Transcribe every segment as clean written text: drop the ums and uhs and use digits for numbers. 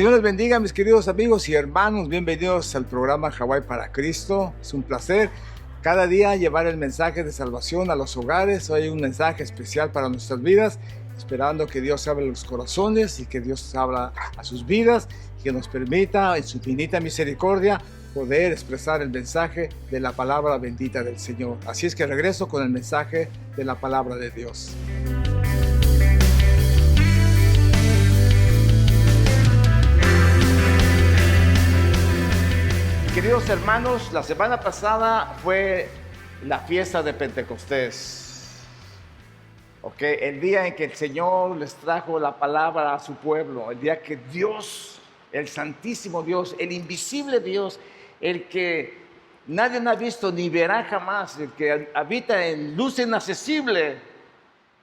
Señor les bendiga, mis queridos amigos y hermanos. Bienvenidos al programa Hawái para Cristo. Es un placer cada día llevar el mensaje de salvación a los hogares. Hoy hay un mensaje especial para nuestras vidas, esperando que Dios hable a los corazones y que Dios habla a sus vidas y que nos permita en su infinita misericordia poder expresar el mensaje de la palabra bendita del Señor. Así es que regreso con el mensaje de la palabra de Dios. Queridos hermanos, la semana pasada fue la fiesta de Pentecostés. El día en que el Señor les trajo la palabra a su pueblo, el día que Dios, el santísimo Dios, el invisible Dios, el que nadie ha visto ni verá jamás, el que habita en luz inaccesible,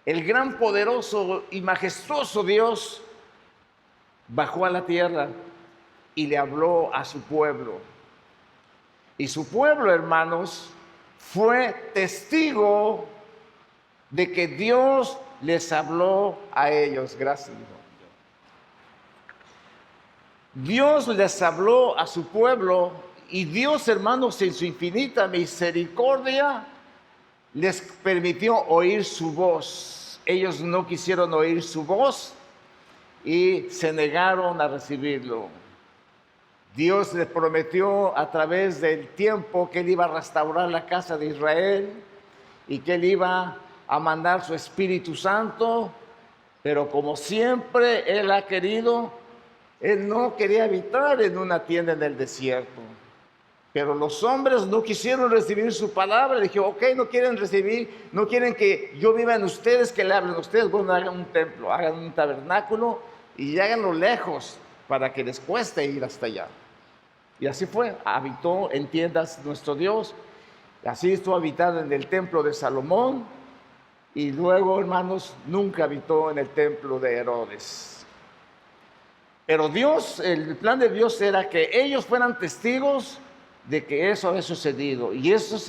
el gran, poderoso y majestuoso Dios, bajó a la tierra y le habló a su pueblo. Y su pueblo, hermanos, fue testigo de que Dios les habló a ellos. Gracias. Dios les habló a su pueblo y Dios, hermanos, en su infinita misericordia, les permitió oír su voz. Ellos no quisieron oír su voz y se negaron a recibirlo. Dios les prometió a través del tiempo que Él iba a restaurar la casa de Israel y que Él iba a mandar su Espíritu Santo, pero como siempre Él ha querido, Él no quería habitar en una tienda en el desierto. Pero los hombres no quisieron recibir su palabra. Dijeron, no quieren recibir, no quieren que yo viva en ustedes, que le hablen a ustedes. Bueno, hagan un templo, hagan un tabernáculo y háganlo lejos para que les cueste ir hasta allá. Y así fue, habitó en tiendas nuestro Dios, así estuvo habitado en el templo de Salomón, y luego, hermanos, nunca habitó en el templo de Herodes. Pero Dios, el plan de Dios era que ellos fueran testigos de que eso había sucedido. Y esos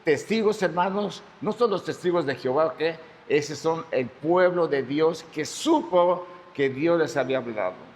testigos, hermanos, no son los testigos de Jehová, esos son el pueblo de Dios que supo que Dios les había hablado.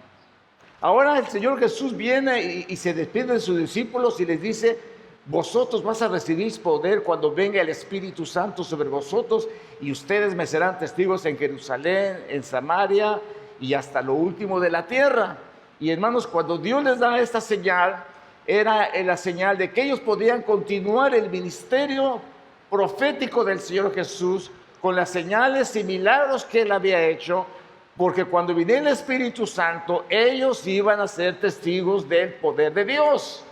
Ahora el Señor Jesús viene y se despide de sus discípulos y les dice, vosotros vas a recibir poder cuando venga el Espíritu Santo sobre vosotros y ustedes me serán testigos en Jerusalén, en Samaria y hasta lo último de la tierra. Y hermanos, cuando Dios les da esta señal, era la señal de que ellos podían continuar el ministerio profético del Señor Jesús con las señales y milagros que Él había hecho, porque cuando viniera el Espíritu Santo, ellos iban a ser testigos del poder de Dios.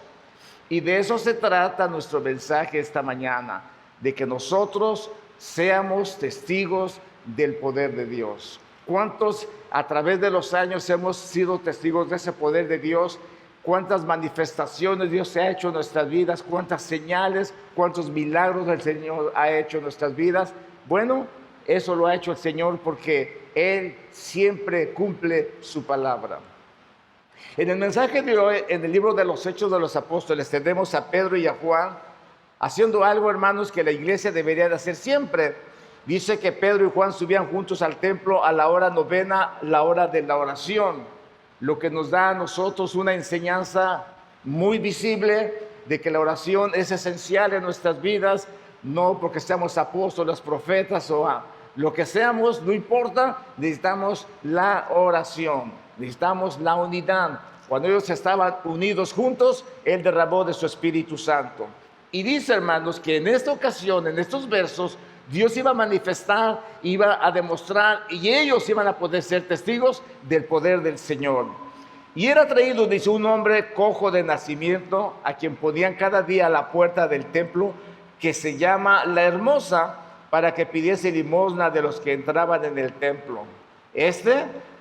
Y de eso se trata nuestro mensaje esta mañana, de que nosotros seamos testigos del poder de Dios. ¿Cuántos a través de los años hemos sido testigos de ese poder de Dios? ¿Cuántas manifestaciones Dios ha hecho en nuestras vidas? ¿Cuántas señales, cuántos milagros el Señor ha hecho en nuestras vidas? Bueno, eso lo ha hecho el Señor porque Él siempre cumple su palabra. En el mensaje de hoy, en el libro de los Hechos de los Apóstoles, tenemos a Pedro y a Juan haciendo algo, hermanos, que la iglesia debería de hacer siempre. Dice que Pedro y Juan subían juntos al templo a la hora novena, la hora de la oración, lo que nos da a nosotros una enseñanza muy visible de que la oración es esencial en nuestras vidas, no porque seamos apóstoles, profetas o lo que seamos, no importa, necesitamos la oración, necesitamos la unidad. Cuando ellos estaban unidos juntos, Él derramó de su Espíritu Santo. Y dice, hermanos, que en esta ocasión, en estos versos, Dios iba a manifestar, iba a demostrar, y ellos iban a poder ser testigos del poder del Señor. Y era traído, dice, un hombre cojo de nacimiento, a quien ponían cada día a la puerta del templo, que se llama La Hermosa, para que pidiese limosna de los que entraban en el templo.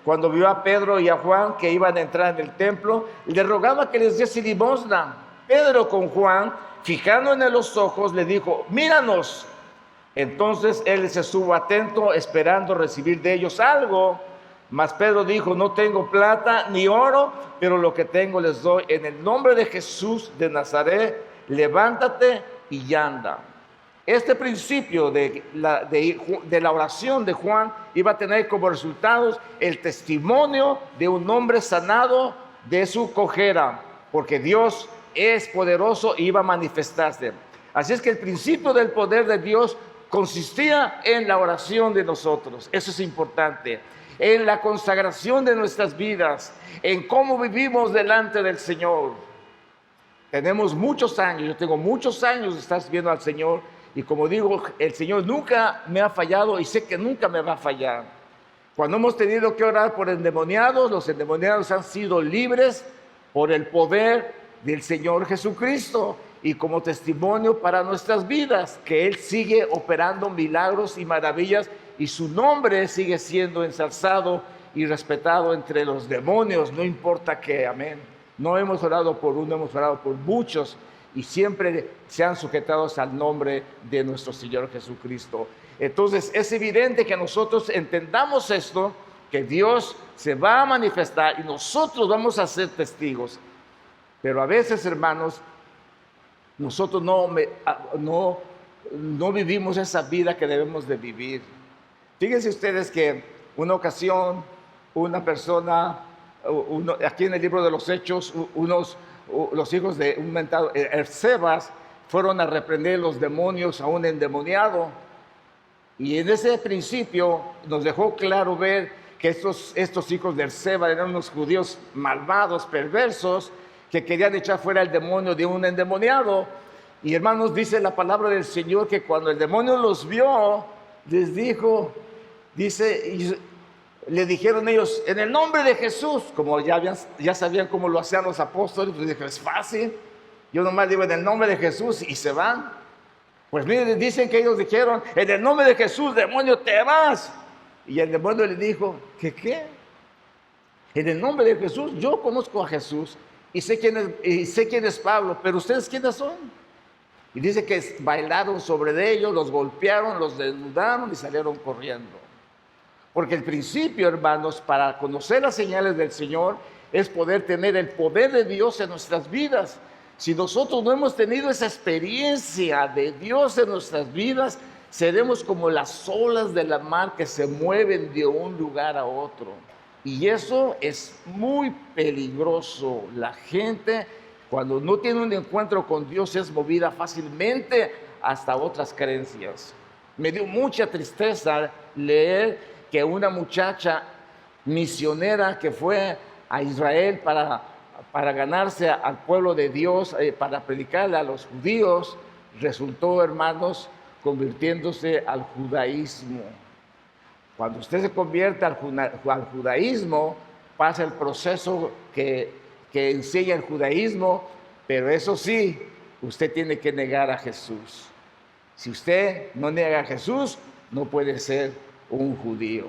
Cuando vio a Pedro y a Juan que iban a entrar en el templo, le rogaba que les diese limosna. Pedro con Juan, fijando en él los ojos, le dijo, míranos. Entonces él se estuvo atento, esperando recibir de ellos algo. Mas Pedro dijo, no tengo plata ni oro, pero lo que tengo les doy. En el nombre de Jesús de Nazaret, levántate y anda. Este principio de la oración de Juan iba a tener como resultados el testimonio de un hombre sanado de su cojera, porque Dios es poderoso y iba a manifestarse. Así es que el principio del poder de Dios consistía en la oración de nosotros. Eso es importante. En la consagración de nuestras vidas, en cómo vivimos delante del Señor. Tenemos muchos años, yo tengo muchos años de estar sirviendo al Señor, y como digo, el Señor nunca me ha fallado y sé que nunca me va a fallar. Cuando hemos tenido que orar por endemoniados, los endemoniados han sido libres por el poder del Señor Jesucristo, y como testimonio para nuestras vidas, que Él sigue operando milagros y maravillas, y su nombre sigue siendo ensalzado y respetado entre los demonios, no importa qué, amén. No hemos orado por uno, hemos orado por muchos, y siempre se han sujetado al nombre de nuestro Señor Jesucristo. Entonces es evidente que nosotros entendamos esto, que Dios se va a manifestar y nosotros vamos a ser testigos. Pero a veces, hermanos, nosotros no vivimos esa vida que debemos de vivir. Fíjense ustedes que una ocasión, una persona, aquí en el libro de los Hechos, los hijos de un mentado Ersebas fueron a reprender los demonios a un endemoniado. Y en ese principio nos dejó claro ver que estos hijos de Erseba eran unos judíos malvados, perversos, que querían echar fuera el demonio de un endemoniado. Y hermanos, dice la palabra del Señor que cuando el demonio los vio, les dijo, le dijeron ellos, en el nombre de Jesús, como ya sabían cómo lo hacían los apóstoles, pues dijeron, es fácil, yo nomás digo en el nombre de Jesús y se van. Pues miren, dicen que ellos dijeron, en el nombre de Jesús, demonio, te vas. Y el demonio le dijo, ¿qué? En el nombre de Jesús, yo conozco a Jesús y sé quién es Pablo, pero ¿ustedes quiénes son? Y dice que bailaron sobre ellos, los golpearon, los desnudaron y salieron corriendo. Porque el principio, hermanos, para conocer las señales del Señor es poder tener el poder de Dios en nuestras vidas. Si nosotros no hemos tenido esa experiencia de Dios en nuestras vidas, seremos como las olas de la mar que se mueven de un lugar a otro. Y eso es muy peligroso. La gente, cuando no tiene un encuentro con Dios, es movida fácilmente hasta otras creencias. Me dio mucha tristeza leer que una muchacha misionera que fue a Israel para ganarse al pueblo de Dios, para predicarle a los judíos, resultó, hermanos, convirtiéndose al judaísmo. Cuando usted se convierte al judaísmo, pasa el proceso que enseña el judaísmo, pero eso sí, usted tiene que negar a Jesús. Si usted no niega a Jesús, no puede ser un judío.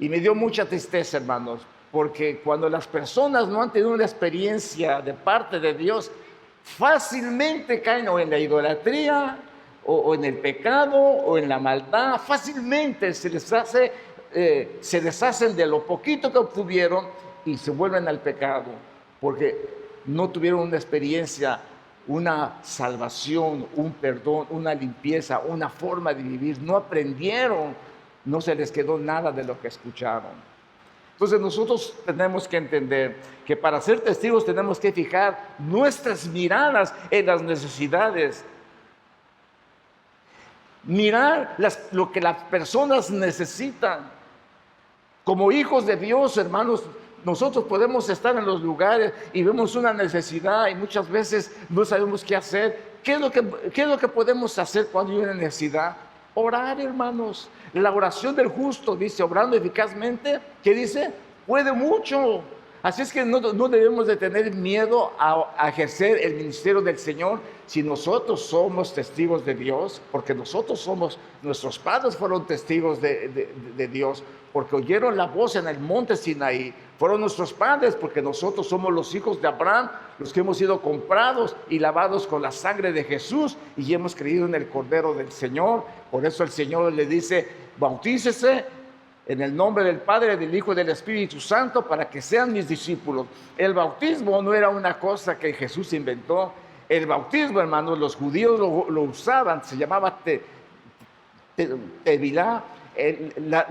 Y me dio mucha tristeza, hermanos, porque cuando las personas no han tenido una experiencia de parte de Dios, fácilmente caen o en la idolatría, o en el pecado, o en la maldad. Fácilmente se deshacen de lo poquito que obtuvieron y se vuelven al pecado, porque no tuvieron una experiencia, una salvación, un perdón, una limpieza, una forma de vivir. No aprendieron, no se les quedó nada de lo que escucharon. Entonces nosotros tenemos que entender que para ser testigos tenemos que fijar nuestras miradas en las necesidades. Mirar lo que las personas necesitan. Como hijos de Dios, hermanos, nosotros podemos estar en los lugares y vemos una necesidad y muchas veces no sabemos qué hacer. ¿Qué es lo que podemos hacer cuando hay una necesidad? Orar, hermanos. La oración del justo, dice, obrando eficazmente, ¿qué dice? Puede mucho. Así es que no debemos de tener miedo a ejercer el ministerio del Señor si nosotros somos testigos de Dios, porque nuestros padres fueron testigos de Dios, porque oyeron la voz en el monte Sinaí. Fueron nuestros padres, porque nosotros somos los hijos de Abraham, los que hemos sido comprados y lavados con la sangre de Jesús y hemos creído en el Cordero del Señor. Por eso el Señor le dice, bautícese en el nombre del Padre, del Hijo y del Espíritu Santo para que sean mis discípulos. El bautismo no era una cosa que Jesús inventó. El bautismo, hermanos, los judíos lo usaban, se llamaba tevilá.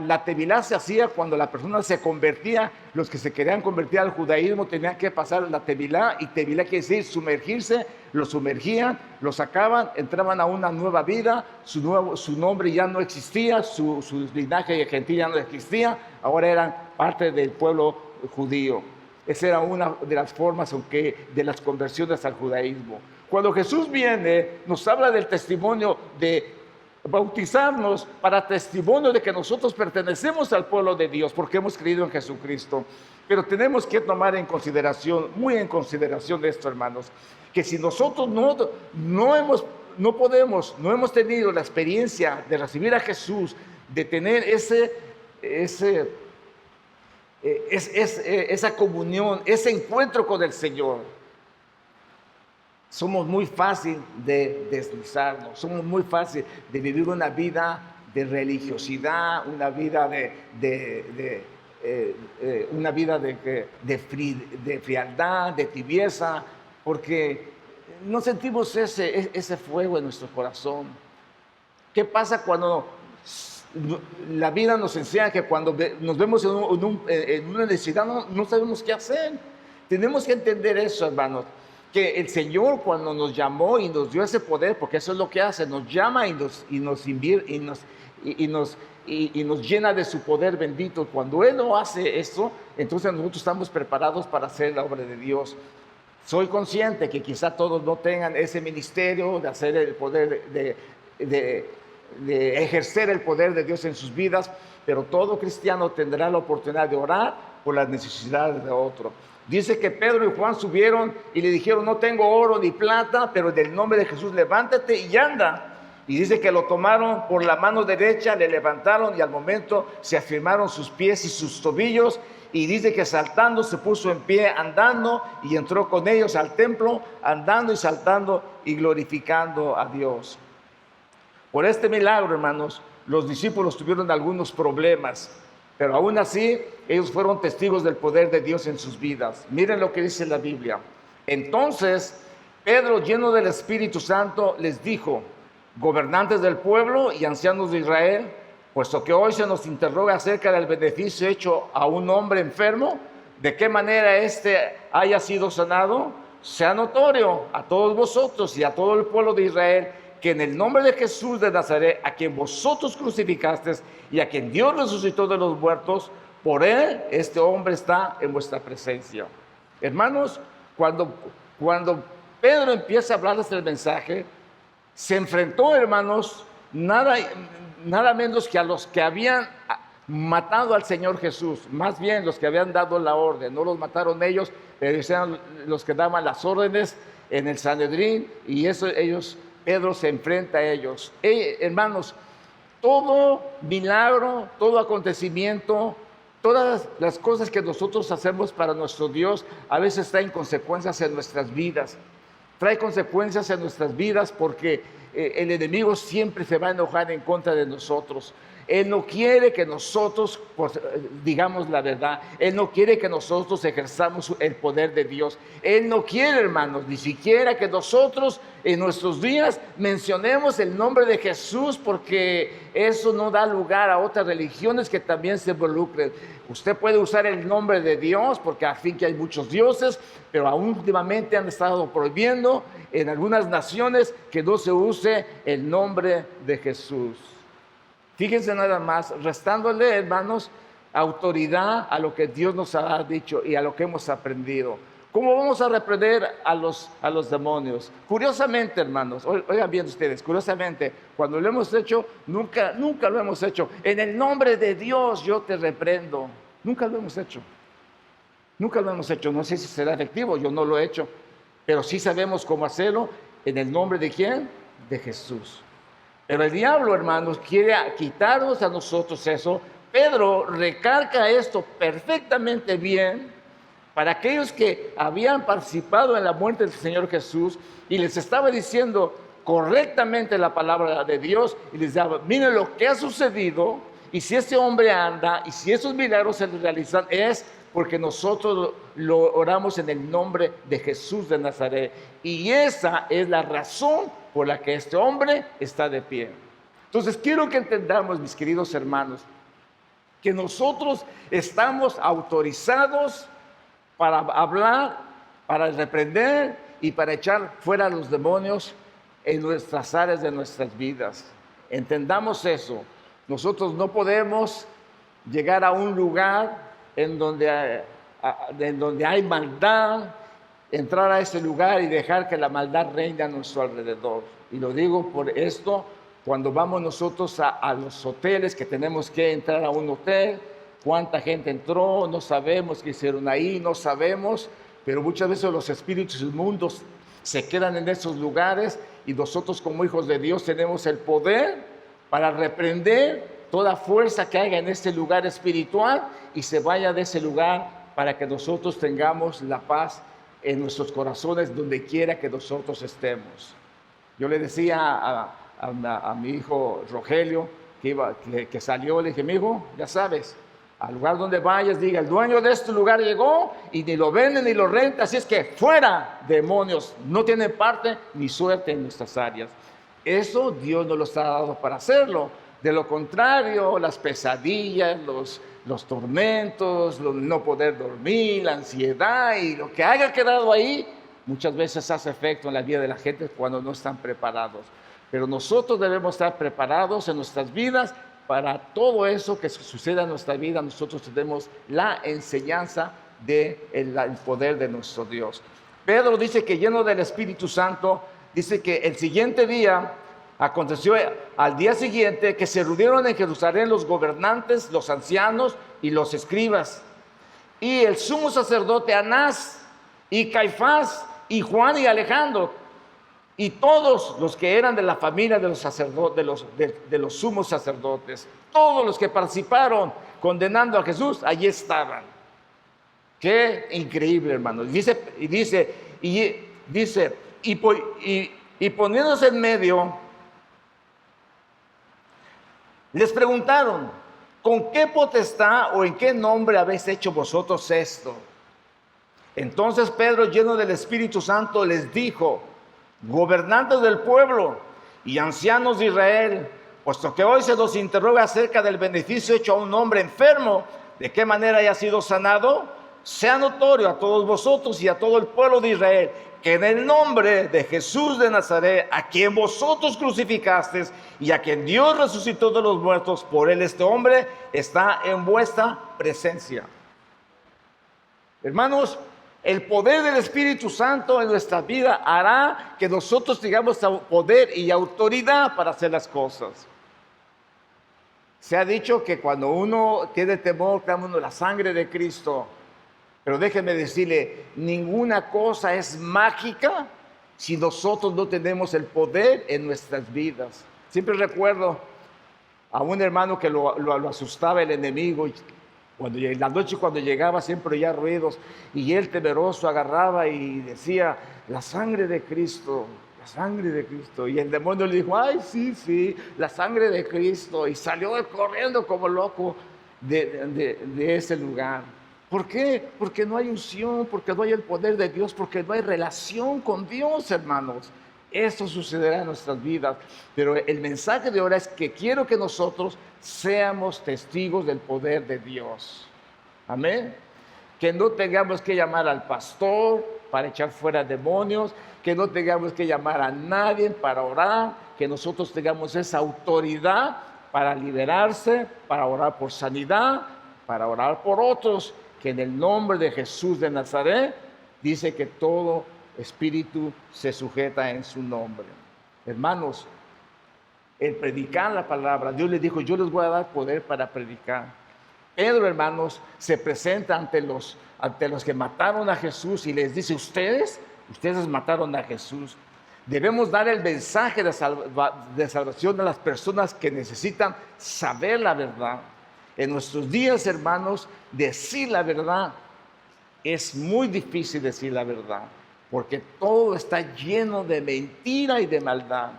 La tevilá se hacía cuando la persona se convertía. Los que se querían convertir al judaísmo tenían que pasar la tevilá, y tevilá quiere decir sumergirse. Lo sumergían, lo sacaban, entraban a una nueva vida. Su nombre ya no existía, su linaje gentil ya no existía, ahora eran parte del pueblo judío. Esa era una de las formas de las conversiones al judaísmo. Cuando Jesús viene, nos habla del testimonio de bautizarnos para testimonio de que nosotros pertenecemos al pueblo de Dios porque hemos creído en Jesucristo. Pero tenemos que tomar en consideración, muy en consideración de esto, hermanos, que si nosotros no hemos tenido la experiencia de recibir a Jesús, de tener esa comunión, ese encuentro con el Señor, somos muy fácil de deslizarnos, somos muy fácil de vivir una vida de religiosidad, una vida de frialdad, de tibieza, porque no sentimos ese fuego en nuestro corazón. ¿Qué pasa cuando la vida nos enseña que cuando nos vemos en una necesidad no sabemos qué hacer? Tenemos que entender eso, hermanos, que el Señor, cuando nos llamó y nos dio ese poder, porque eso es lo que hace, nos llama y nos llena de su poder bendito. Cuando Él no hace esto, entonces nosotros estamos preparados para hacer la obra de Dios. Soy consciente que quizá todos no tengan ese ministerio de hacer el poder, de ejercer el poder de Dios en sus vidas, pero todo cristiano tendrá la oportunidad de orar por las necesidades de otro. Dice que Pedro y Juan subieron y le dijeron: no tengo oro ni plata, pero en el nombre de Jesús levántate y anda. Y dice que lo tomaron por la mano derecha, le levantaron, y al momento se afirmaron sus pies y sus tobillos. Y dice que saltando se puso en pie, andando, y entró con ellos al templo, andando y saltando y glorificando a Dios. Por este milagro, hermanos, los discípulos tuvieron algunos problemas, pero aún así ellos fueron testigos del poder de Dios en sus vidas. Miren lo que dice la Biblia. Entonces Pedro, lleno del Espíritu Santo, les dijo: gobernantes del pueblo y ancianos de Israel, puesto que hoy se nos interroga acerca del beneficio hecho a un hombre enfermo, de qué manera éste haya sido sanado, sea notorio a todos vosotros y a todo el pueblo de Israel que en el nombre de Jesús de Nazaret, a quien vosotros crucificasteis y a quien Dios resucitó de los muertos, por él este hombre está en vuestra presencia. Hermanos, cuando Pedro empieza a hablarles del mensaje, se enfrentó, hermanos, nada menos que a los que habían matado al Señor Jesús, más bien los que habían dado la orden. No los mataron ellos, pero ellos eran los que daban las órdenes en el Sanedrín, y Pedro se enfrenta a ellos. Hermanos, todo milagro, todo acontecimiento, todas las cosas que nosotros hacemos para nuestro Dios a veces traen consecuencias en nuestras vidas. Trae consecuencias en nuestras vidas porque el enemigo siempre se va a enojar en contra de nosotros. Él no quiere que nosotros digamos la verdad. Él no quiere que nosotros ejerzamos el poder de Dios. Él no quiere, hermanos, ni siquiera que nosotros en nuestros días mencionemos el nombre de Jesús, porque eso no da lugar a otras religiones que también se involucren. Usted puede usar el nombre de Dios, porque al fin que hay muchos dioses, pero aún últimamente han estado prohibiendo en algunas naciones que no se use el nombre de Jesús. Fíjense nada más, restándole, hermanos, autoridad a lo que Dios nos ha dicho y a lo que hemos aprendido. ¿Cómo vamos a reprender a los demonios? Curiosamente, hermanos, oigan bien ustedes, curiosamente, cuando lo hemos hecho, nunca lo hemos hecho. En el nombre de Dios yo te reprendo. Nunca lo hemos hecho. Nunca lo hemos hecho. No sé si será efectivo, yo no lo he hecho. Pero sí sabemos cómo hacerlo. ¿En el nombre de quién? De Jesús. Pero el diablo, hermanos, quiere quitarnos a nosotros eso. Pedro recalca esto perfectamente bien para aquellos que habían participado en la muerte del Señor Jesús, y les estaba diciendo correctamente la palabra de Dios, y les daba: miren lo que ha sucedido, y si este hombre anda, y si esos milagros se realizan, es porque nosotros lo oramos en el nombre de Jesús de Nazaret. Y esa es la razón por la que este hombre está de pie. Entonces quiero que entendamos, mis queridos hermanos, que nosotros estamos autorizados para hablar, para reprender y para echar fuera a los demonios en nuestras áreas de nuestras vidas. Entendamos eso. Nosotros no podemos llegar a un lugar en donde hay maldad, entrar a ese lugar y dejar que la maldad reine a nuestro alrededor. Y lo digo por esto, cuando vamos nosotros a los hoteles, que tenemos que entrar a un hotel, cuánta gente entró, no sabemos qué hicieron ahí, no sabemos, pero muchas veces los espíritus inmundos se quedan en esos lugares y nosotros como hijos de Dios tenemos el poder para reprender toda fuerza que haya en este lugar espiritual y se vaya de ese lugar para que nosotros tengamos la paz en nuestros corazones donde quiera que nosotros estemos. Yo le decía a mi hijo Rogelio que salió, le dije, mi hijo, ya sabes, al lugar donde vayas, diga, el dueño de este lugar llegó y ni lo vende ni lo renta, así es que fuera, demonios, no tienen parte ni suerte en nuestras áreas. Eso Dios nos lo está dando para hacerlo. De lo contrario, las pesadillas, los tormentos, no poder dormir, la ansiedad y lo que haya quedado ahí, muchas veces hace efecto en la vida de la gente cuando no están preparados. Pero nosotros debemos estar preparados en nuestras vidas para todo eso que suceda en nuestra vida. Nosotros tenemos la enseñanza del poder de nuestro Dios. Pedro dice que lleno del Espíritu Santo, dice que el siguiente día, aconteció al día siguiente que se reunieron en Jerusalén los gobernantes, los ancianos y los escribas, y el sumo sacerdote Anás, y Caifás, y Juan y Alejandro, y todos los que eran de la familia de los sacerdotes, de los sumos sacerdotes, todos los que participaron condenando a Jesús, allí estaban. Qué increíble, hermano. Y poniéndose en medio, les preguntaron, ¿con qué potestad o en qué nombre habéis hecho vosotros esto? Entonces Pedro, lleno del Espíritu Santo, les dijo, gobernantes del pueblo y ancianos de Israel, puesto que hoy se nos interroga acerca del beneficio hecho a un hombre enfermo, de qué manera haya sido sanado, sea notorio a todos vosotros y a todo el pueblo de Israel, que en el nombre de Jesús de Nazaret, a quien vosotros crucificasteis y a quien Dios resucitó de los muertos, por él este hombre está en vuestra presencia. Hermanos, el poder del Espíritu Santo en nuestra vida hará que nosotros tengamos poder y autoridad para hacer las cosas. Se ha dicho que cuando uno tiene temor, clama uno la sangre de Cristo. Pero déjenme decirle, ninguna cosa es mágica si nosotros no tenemos el poder en nuestras vidas. Siempre recuerdo a un hermano que lo asustaba el enemigo. En la noche cuando llegaba siempre oía ruidos y él temeroso agarraba y decía, la sangre de Cristo, la sangre de Cristo. Y el demonio le dijo, ay, sí, la sangre de Cristo. Y salió corriendo como loco de ese lugar. ¿Por qué? Porque no hay unción, porque no hay el poder de Dios, porque no hay relación con Dios, hermanos. Esto sucederá en nuestras vidas, pero el mensaje de ahora es que quiero que nosotros seamos testigos del poder de Dios. Amén. Que no tengamos que llamar al pastor para echar fuera demonios, que no tengamos que llamar a nadie para orar, que nosotros tengamos esa autoridad para liberarse, para orar por sanidad, para orar por otros, que en el nombre de Jesús de Nazaret dice que todo espíritu se sujeta en su nombre. Hermanos, el predicar la palabra, Dios les dijo, yo les voy a dar poder para predicar. Pedro, hermanos, se presenta ante los que mataron a Jesús y les dice, ustedes mataron a Jesús. Debemos dar el mensaje de salvación a las personas que necesitan saber la verdad. En nuestros días, hermanos, decir la verdad es muy difícil decir la verdad, porque todo está lleno de mentira y de maldad.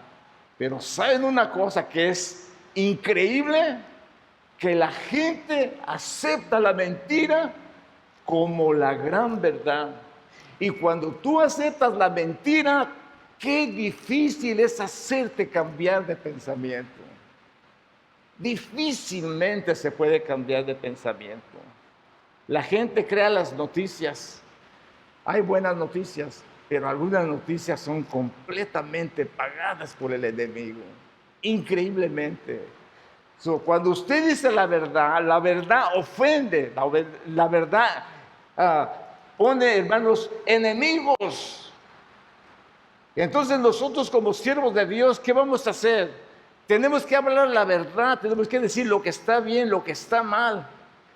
Pero ¿saben una cosa que es increíble? Que la gente acepta la mentira como la gran verdad. Y cuando tú aceptas la mentira, qué difícil es hacerte cambiar de pensamiento. Difícilmente se puede cambiar de pensamiento. La gente crea las noticias. Hay buenas noticias, pero algunas noticias son completamente pagadas por el enemigo. Increíblemente. Cuando usted dice la verdad ofende. La verdad pone, hermanos, enemigos. Entonces nosotros como siervos de Dios, ¿qué vamos a hacer? Tenemos que hablar la verdad, tenemos que decir lo que está bien, lo que está mal.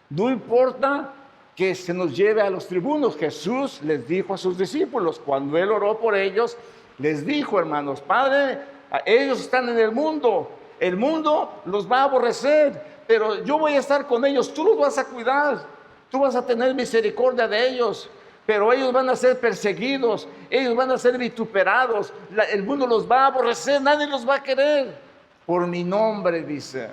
No importa que se nos lleve a los tribunos. Jesús les dijo a sus discípulos, cuando Él oró por ellos, les dijo, hermanos, Padre, ellos están en el mundo los va a aborrecer, pero yo voy a estar con ellos, tú los vas a cuidar, tú vas a tener misericordia de ellos, pero ellos van a ser perseguidos, ellos van a ser vituperados, el mundo los va a aborrecer, nadie los va a querer, por mi nombre, dice.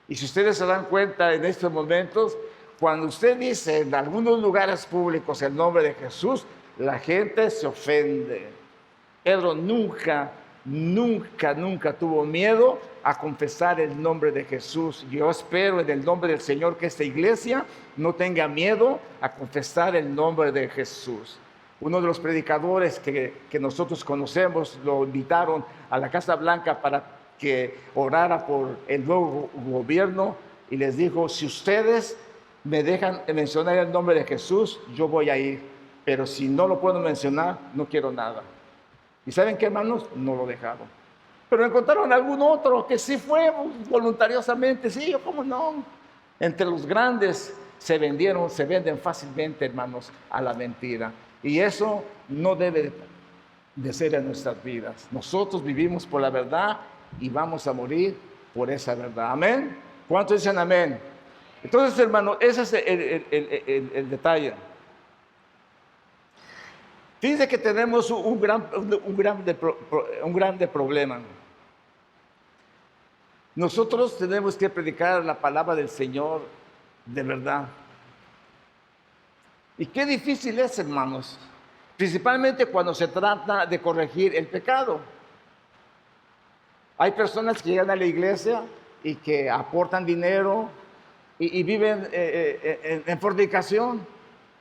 Y si ustedes se dan cuenta en estos momentos, cuando usted dice en algunos lugares públicos el nombre de Jesús, la gente se ofende. Pedro nunca tuvo miedo a confesar el nombre de Jesús. Yo espero en el nombre del Señor que esta iglesia no tenga miedo a confesar el nombre de Jesús. Uno de los predicadores que nosotros conocemos lo invitaron a la Casa Blanca para que orara por el nuevo gobierno y les dijo, si ustedes me dejan mencionar el nombre de Jesús, yo voy a ir, pero si no lo puedo mencionar, no quiero nada. ¿Y saben qué, hermanos? No lo dejaron. Pero encontraron algún otro que sí fue voluntariosamente. Sí, ¿cómo no? Entre los grandes se venden fácilmente, hermanos, a la mentira. Y eso no debe de ser en nuestras vidas. Nosotros vivimos por la verdad y vamos a morir por esa verdad. ¿Amén? ¿Cuántos dicen amén? Entonces, hermanos, ese es el detalle. Fíjense que tenemos un grande problema. Nosotros tenemos que predicar la palabra del Señor de verdad. Y qué difícil es, hermanos, principalmente cuando se trata de corregir el pecado. Hay personas que llegan a la iglesia y que aportan dinero y viven en fornicación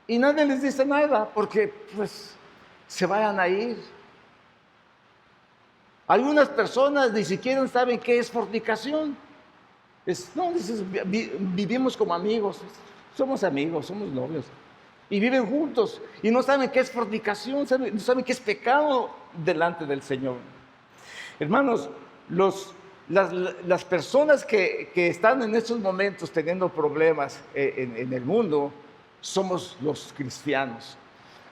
y nadie les dice nada porque pues se vayan a ir. Algunas personas ni siquiera saben qué es fornicación. Vivimos como amigos, somos novios y viven juntos y no saben qué es fornicación, no saben qué es pecado delante del Señor. Hermanos, las personas que están en estos momentos teniendo problemas en el mundo somos los cristianos.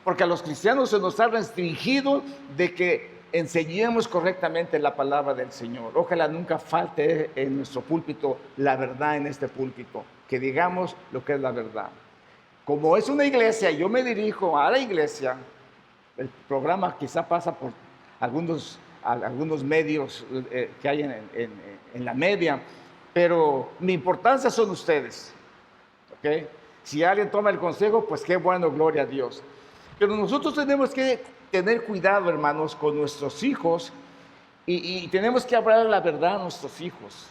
Porque a los cristianos se nos ha restringido de que enseñemos correctamente la palabra del Señor. Ojalá nunca falte en nuestro púlpito la verdad en este púlpito, que digamos lo que es la verdad. Como es una iglesia, yo me dirijo a la iglesia, el programa quizá pasa por algunos medios que hay en la media, pero mi importancia son ustedes, ¿ok? Si alguien toma el consejo, pues qué bueno, gloria a Dios. Pero nosotros tenemos que tener cuidado, hermanos, con nuestros hijos y tenemos que hablar la verdad a nuestros hijos.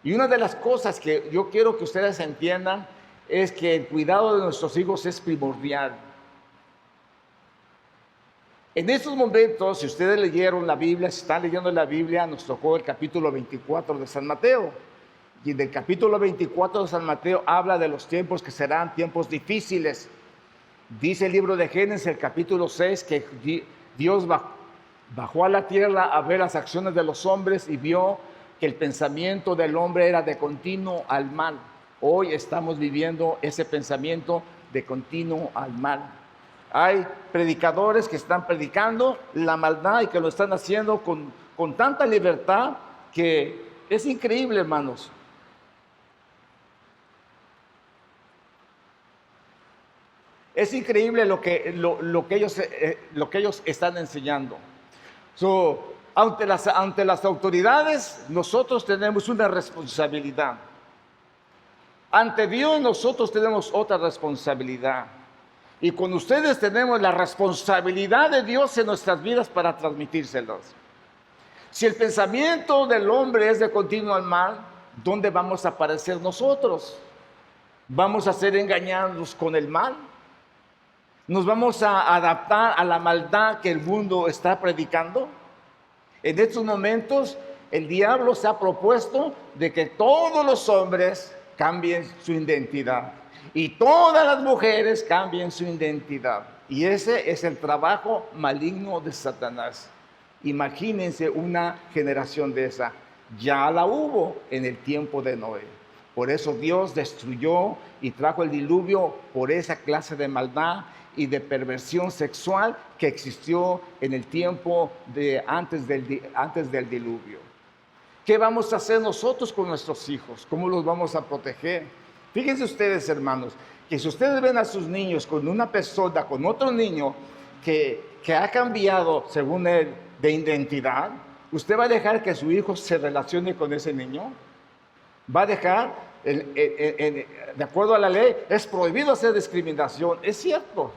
Y una de las cosas que yo quiero que ustedes entiendan es que el cuidado de nuestros hijos es primordial. En estos momentos, si ustedes leyeron la Biblia, si están leyendo la Biblia, nos tocó el capítulo 24 de San Mateo. Y en el capítulo 24 de San Mateo habla de los tiempos que serán tiempos difíciles. Dice el libro de Génesis, el capítulo 6, que Dios bajó a la tierra a ver las acciones de los hombres y vio que el pensamiento del hombre era de continuo al mal. Hoy estamos viviendo ese pensamiento de continuo al mal. Hay predicadores que están predicando la maldad y que lo están haciendo con tanta libertad que es increíble, hermanos. Es increíble lo que ellos están enseñando. Ante las autoridades, nosotros tenemos una responsabilidad. Ante Dios nosotros tenemos otra responsabilidad. Y con ustedes tenemos la responsabilidad de Dios en nuestras vidas para transmitírselos. Si el pensamiento del hombre es de continuo al mal, ¿dónde vamos a aparecer nosotros? ¿Vamos a ser engañados con el mal? ¿Nos vamos a adaptar a la maldad que el mundo está predicando? En estos momentos, el diablo se ha propuesto de que todos los hombres cambien su identidad y todas las mujeres cambien su identidad. Y ese es el trabajo maligno de Satanás. Imagínense una generación de esa. Ya la hubo en el tiempo de Noé. Por eso Dios destruyó y trajo el diluvio por esa clase de maldad y de perversión sexual que existió en el tiempo de antes del diluvio. ¿Qué vamos a hacer nosotros con nuestros hijos? ¿Cómo los vamos a proteger? Fíjense ustedes, hermanos, que si ustedes ven a sus niños con una persona, con otro niño que ha cambiado, según él, de identidad, ¿usted va a dejar que su hijo se relacione con ese niño? ¿Va a dejar? De acuerdo a la ley, es prohibido hacer discriminación, es cierto.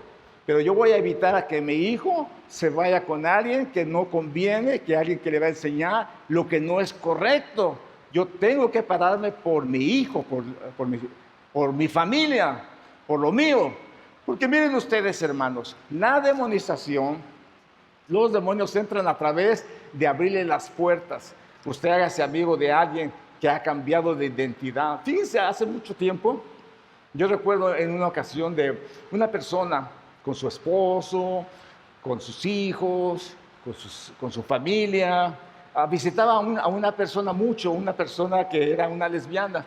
Pero yo voy a evitar a que mi hijo se vaya con alguien que no conviene, que alguien que le va a enseñar lo que no es correcto. Yo tengo que pararme por mi hijo, por mi familia, por lo mío. Porque miren ustedes, hermanos, la demonización, los demonios entran a través de abrirle las puertas. Usted hágase amigo de alguien que ha cambiado de identidad. Fíjense, hace mucho tiempo, yo recuerdo en una ocasión de una persona con su esposo, con sus hijos, con su familia, visitaba a una persona mucho, una persona que era una lesbiana.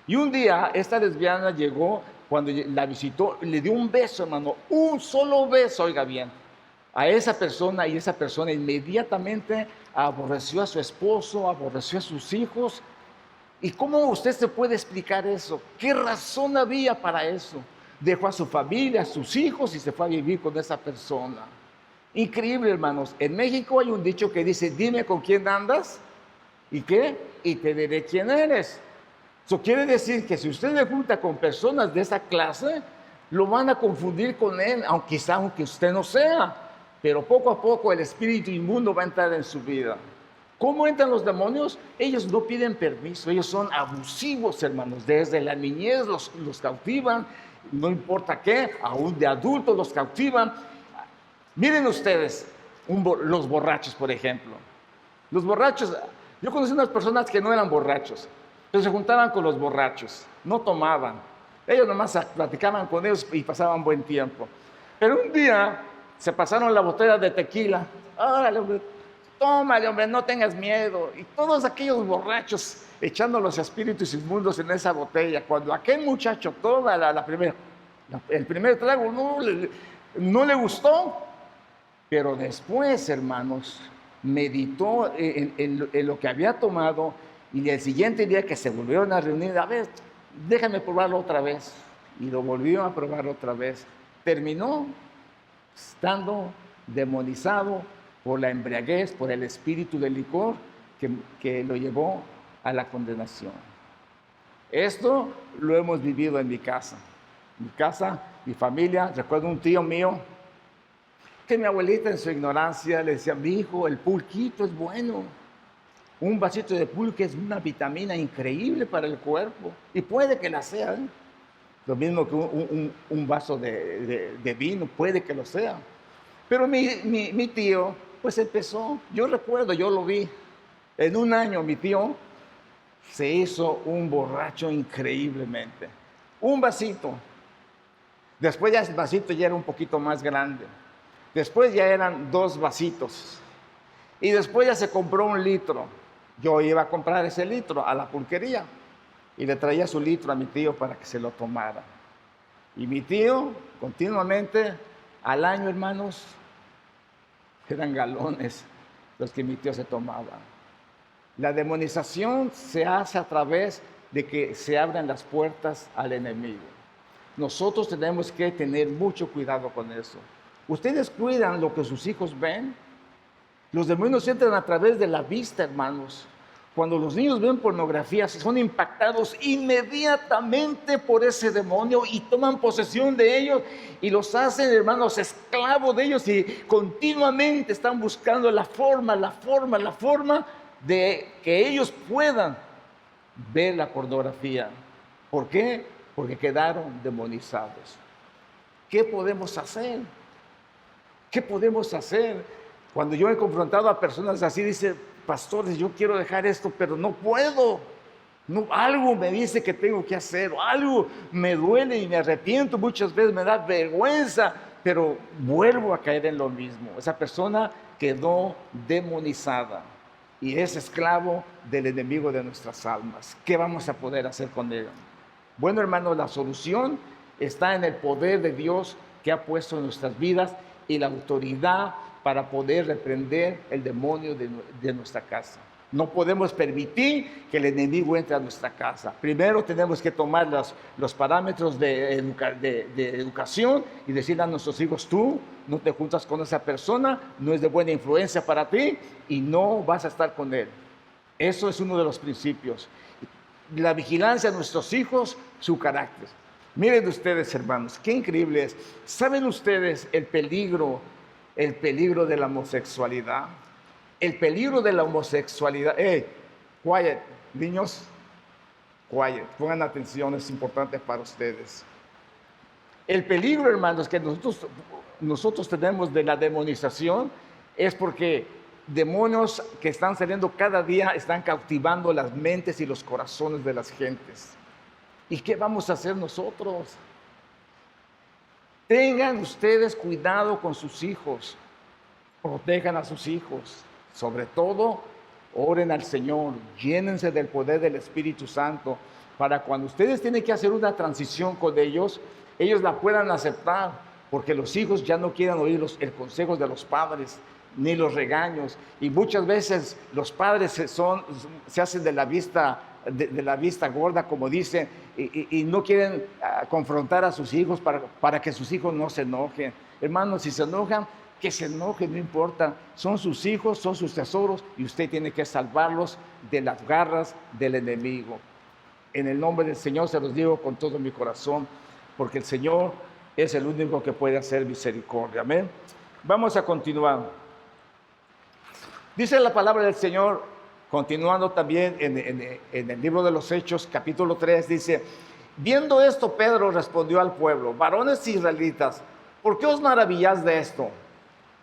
Y un día esta lesbiana llegó, cuando la visitó, le dio un beso, hermano, un solo beso, oiga bien, a esa persona, y esa persona inmediatamente aborreció a su esposo, aborreció a sus hijos. ¿Y cómo usted se puede explicar eso? ¿Qué razón había para eso? Dejó a su familia, a sus hijos y se fue a vivir con esa persona. Increíble, hermanos. En México hay un dicho que dice, dime con quién andas y qué, y te diré quién eres. Eso quiere decir que si usted se junta con personas de esa clase, lo van a confundir con él, aunque usted no sea. Pero poco a poco el espíritu inmundo va a entrar en su vida. ¿Cómo entran los demonios? Ellos no piden permiso, ellos son abusivos, hermanos. Desde la niñez los cautivan, no importa qué, aún de adultos los cautivan. Miren ustedes, los borrachos, por ejemplo. Los borrachos, yo conocí unas personas que no eran borrachos, pero se juntaban con los borrachos, no tomaban. Ellos nomás platicaban con ellos y pasaban buen tiempo. Pero un día se pasaron la botella de tequila. ¡Órale, hombre! Tómale, hombre, no tengas miedo. Y todos aquellos borrachos echando los espíritus inmundos en esa botella. Cuando aquel muchacho toma el primer trago, no le gustó. Pero después, hermanos, meditó en lo que había tomado, y el siguiente día que se volvieron a reunir, a ver, déjame probarlo otra vez. Y lo volvió a probar otra vez. Terminó estando demonizado por la embriaguez, por el espíritu del licor que lo llevó a la condenación. Esto lo hemos vivido en mi casa. Mi familia. Recuerdo un tío mío que mi abuelita en su ignorancia le decía, mi hijo, el pulquito es bueno. Un vasito de pulque es una vitamina increíble para el cuerpo. Y puede que la sea, ¿eh? Lo mismo que un vaso de vino, puede que lo sea. Pero mi tío, pues empezó, yo recuerdo, yo lo vi. En un año mi tío se hizo un borracho increíblemente. Un vasito. Después ya el vasito ya era un poquito más grande. Después ya eran 2 vasitos. Y después ya se compró 1 litro. Yo iba a comprar ese litro a la pulquería. Y le traía su litro a mi tío para que se lo tomara. Y mi tío, continuamente, al año, hermanos, eran galones los que mi tío se tomaba. La demonización se hace a través de que se abran las puertas al enemigo. Nosotros tenemos que tener mucho cuidado con eso. ¿Ustedes cuidan lo que sus hijos ven? Los demonios entran a través de la vista, hermanos. Cuando los niños ven pornografía, se son impactados inmediatamente por ese demonio y toman posesión de ellos y los hacen, hermanos, esclavos de ellos, y continuamente están buscando la forma de que ellos puedan ver la pornografía. ¿Por qué? Porque quedaron demonizados. ¿Qué podemos hacer? ¿Qué podemos hacer? Cuando yo he confrontado a personas así, dice: pastores, yo quiero dejar esto, pero no puedo. No, algo me dice que tengo que hacer, algo me duele y me arrepiento, muchas veces me da vergüenza, pero vuelvo a caer en lo mismo. Esa persona quedó demonizada y es esclavo del enemigo de nuestras almas. ¿Qué vamos a poder hacer con él? Bueno, hermanos, la solución está en el poder de Dios que ha puesto en nuestras vidas y la autoridad para poder reprender el demonio de nuestra casa. No podemos permitir que el enemigo entre a nuestra casa. Primero tenemos que tomar los parámetros de educación y decirle a nuestros hijos: tú no te juntas con esa persona, no es de buena influencia para ti y no vas a estar con él. Eso es uno de los principios. La vigilancia de nuestros hijos, su carácter. Miren ustedes, hermanos, qué increíble es. ¿Saben ustedes el peligro de la homosexualidad? El peligro de la homosexualidad. Quiet, niños, quiet, pongan atención, es importante para ustedes. El peligro, hermanos, que nosotros tenemos de la demonización es porque demonios que están saliendo cada día están cautivando las mentes y los corazones de las gentes. ¿Y qué vamos a hacer nosotros? Tengan ustedes cuidado con sus hijos, protejan a sus hijos, sobre todo oren al Señor, llénense del poder del Espíritu Santo, para cuando ustedes tienen que hacer una transición con ellos la puedan aceptar, porque los hijos ya no quieren oír el consejo de los padres, ni los regaños, y muchas veces los padres se hacen de la vista gorda, como dicen, y no quieren confrontar a sus hijos para que sus hijos no se enojen. Hermanos, si se enojan, que se enojen, no importa, son sus hijos, son sus tesoros, y usted tiene que salvarlos de las garras del enemigo. En el nombre del Señor se los digo con todo mi corazón, porque el Señor es el único que puede hacer misericordia. Amén. Vamos a continuar. Dice la palabra del Señor, continuando también en el libro de los Hechos, capítulo 3, dice: viendo esto, Pedro respondió al pueblo: varones israelitas, ¿por qué os maravilláis de esto?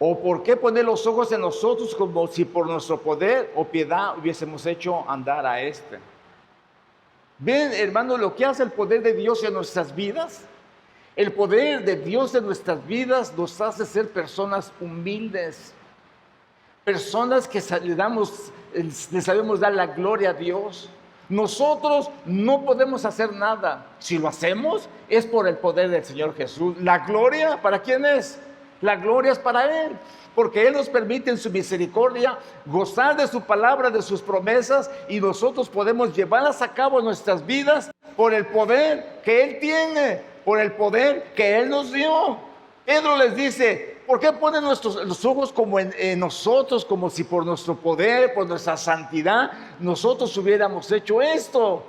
¿O por qué poner los ojos en nosotros como si por nuestro poder o piedad hubiésemos hecho andar a este? ¿Ven, hermanos, lo que hace el poder de Dios en nuestras vidas? El poder de Dios en nuestras vidas nos hace ser personas humildes, personas que le sabemos dar la gloria a Dios. Nosotros no podemos hacer nada. Si lo hacemos, es por el poder del Señor Jesús. ¿La gloria para quién es? La gloria es para Él, porque Él nos permite en su misericordia gozar de su palabra, de sus promesas, y nosotros podemos llevarlas a cabo en nuestras vidas por el poder que Él tiene, por el poder que Él nos dio. Pedro les dice: ¿por qué ponen los ojos como en nosotros, como si por nuestro poder, por nuestra santidad, nosotros hubiéramos hecho esto?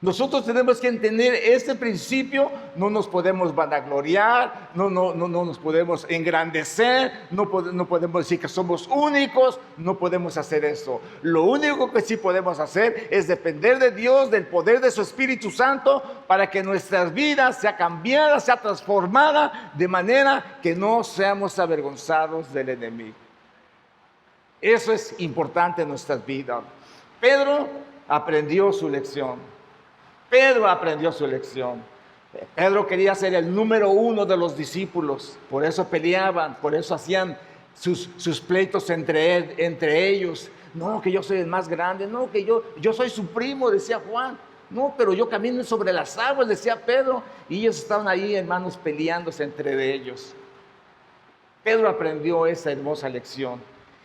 Nosotros tenemos que entender este principio. No nos podemos vanagloriar, no nos podemos engrandecer, no podemos decir que somos únicos, no podemos hacer eso. Lo único que sí podemos hacer es depender de Dios, del poder de su Espíritu Santo, para que nuestras vidas sea cambiada, sea transformada, de manera que no seamos avergonzados del enemigo. Eso es importante en nuestras vidas. Pedro aprendió su lección. Pedro quería ser el número uno de los discípulos, por eso peleaban, por eso hacían sus pleitos entre ellos. No, que yo soy el más grande, no, que yo soy su primo, decía Juan. No, pero yo camino sobre las aguas, decía Pedro. Y ellos estaban ahí, hermanos, peleándose entre ellos. Pedro aprendió esa hermosa lección.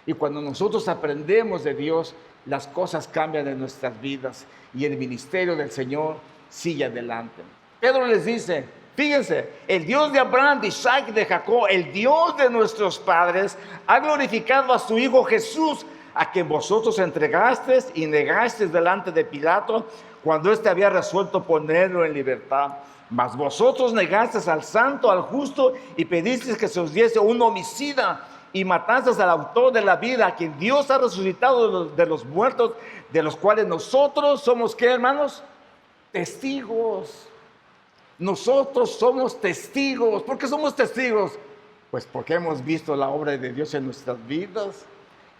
Y cuando nosotros aprendemos de Dios, las cosas cambian en nuestras vidas y el ministerio del Señor sigue adelante. Pedro les dice: fíjense, el Dios de Abraham, de Isaac y de Jacob, el Dios de nuestros padres, ha glorificado a su Hijo Jesús, a quien vosotros entregasteis y negasteis delante de Pilato, cuando éste había resuelto ponerlo en libertad. Mas vosotros negasteis al santo, al justo, y pedisteis que se os diese un homicida, y matasteis al autor de la vida, a quien Dios ha resucitado de los muertos, de los cuales nosotros somos, ¿qué, hermanos? Testigos. Nosotros somos testigos. ¿Por qué somos testigos? Pues porque hemos visto la obra de Dios en nuestras vidas.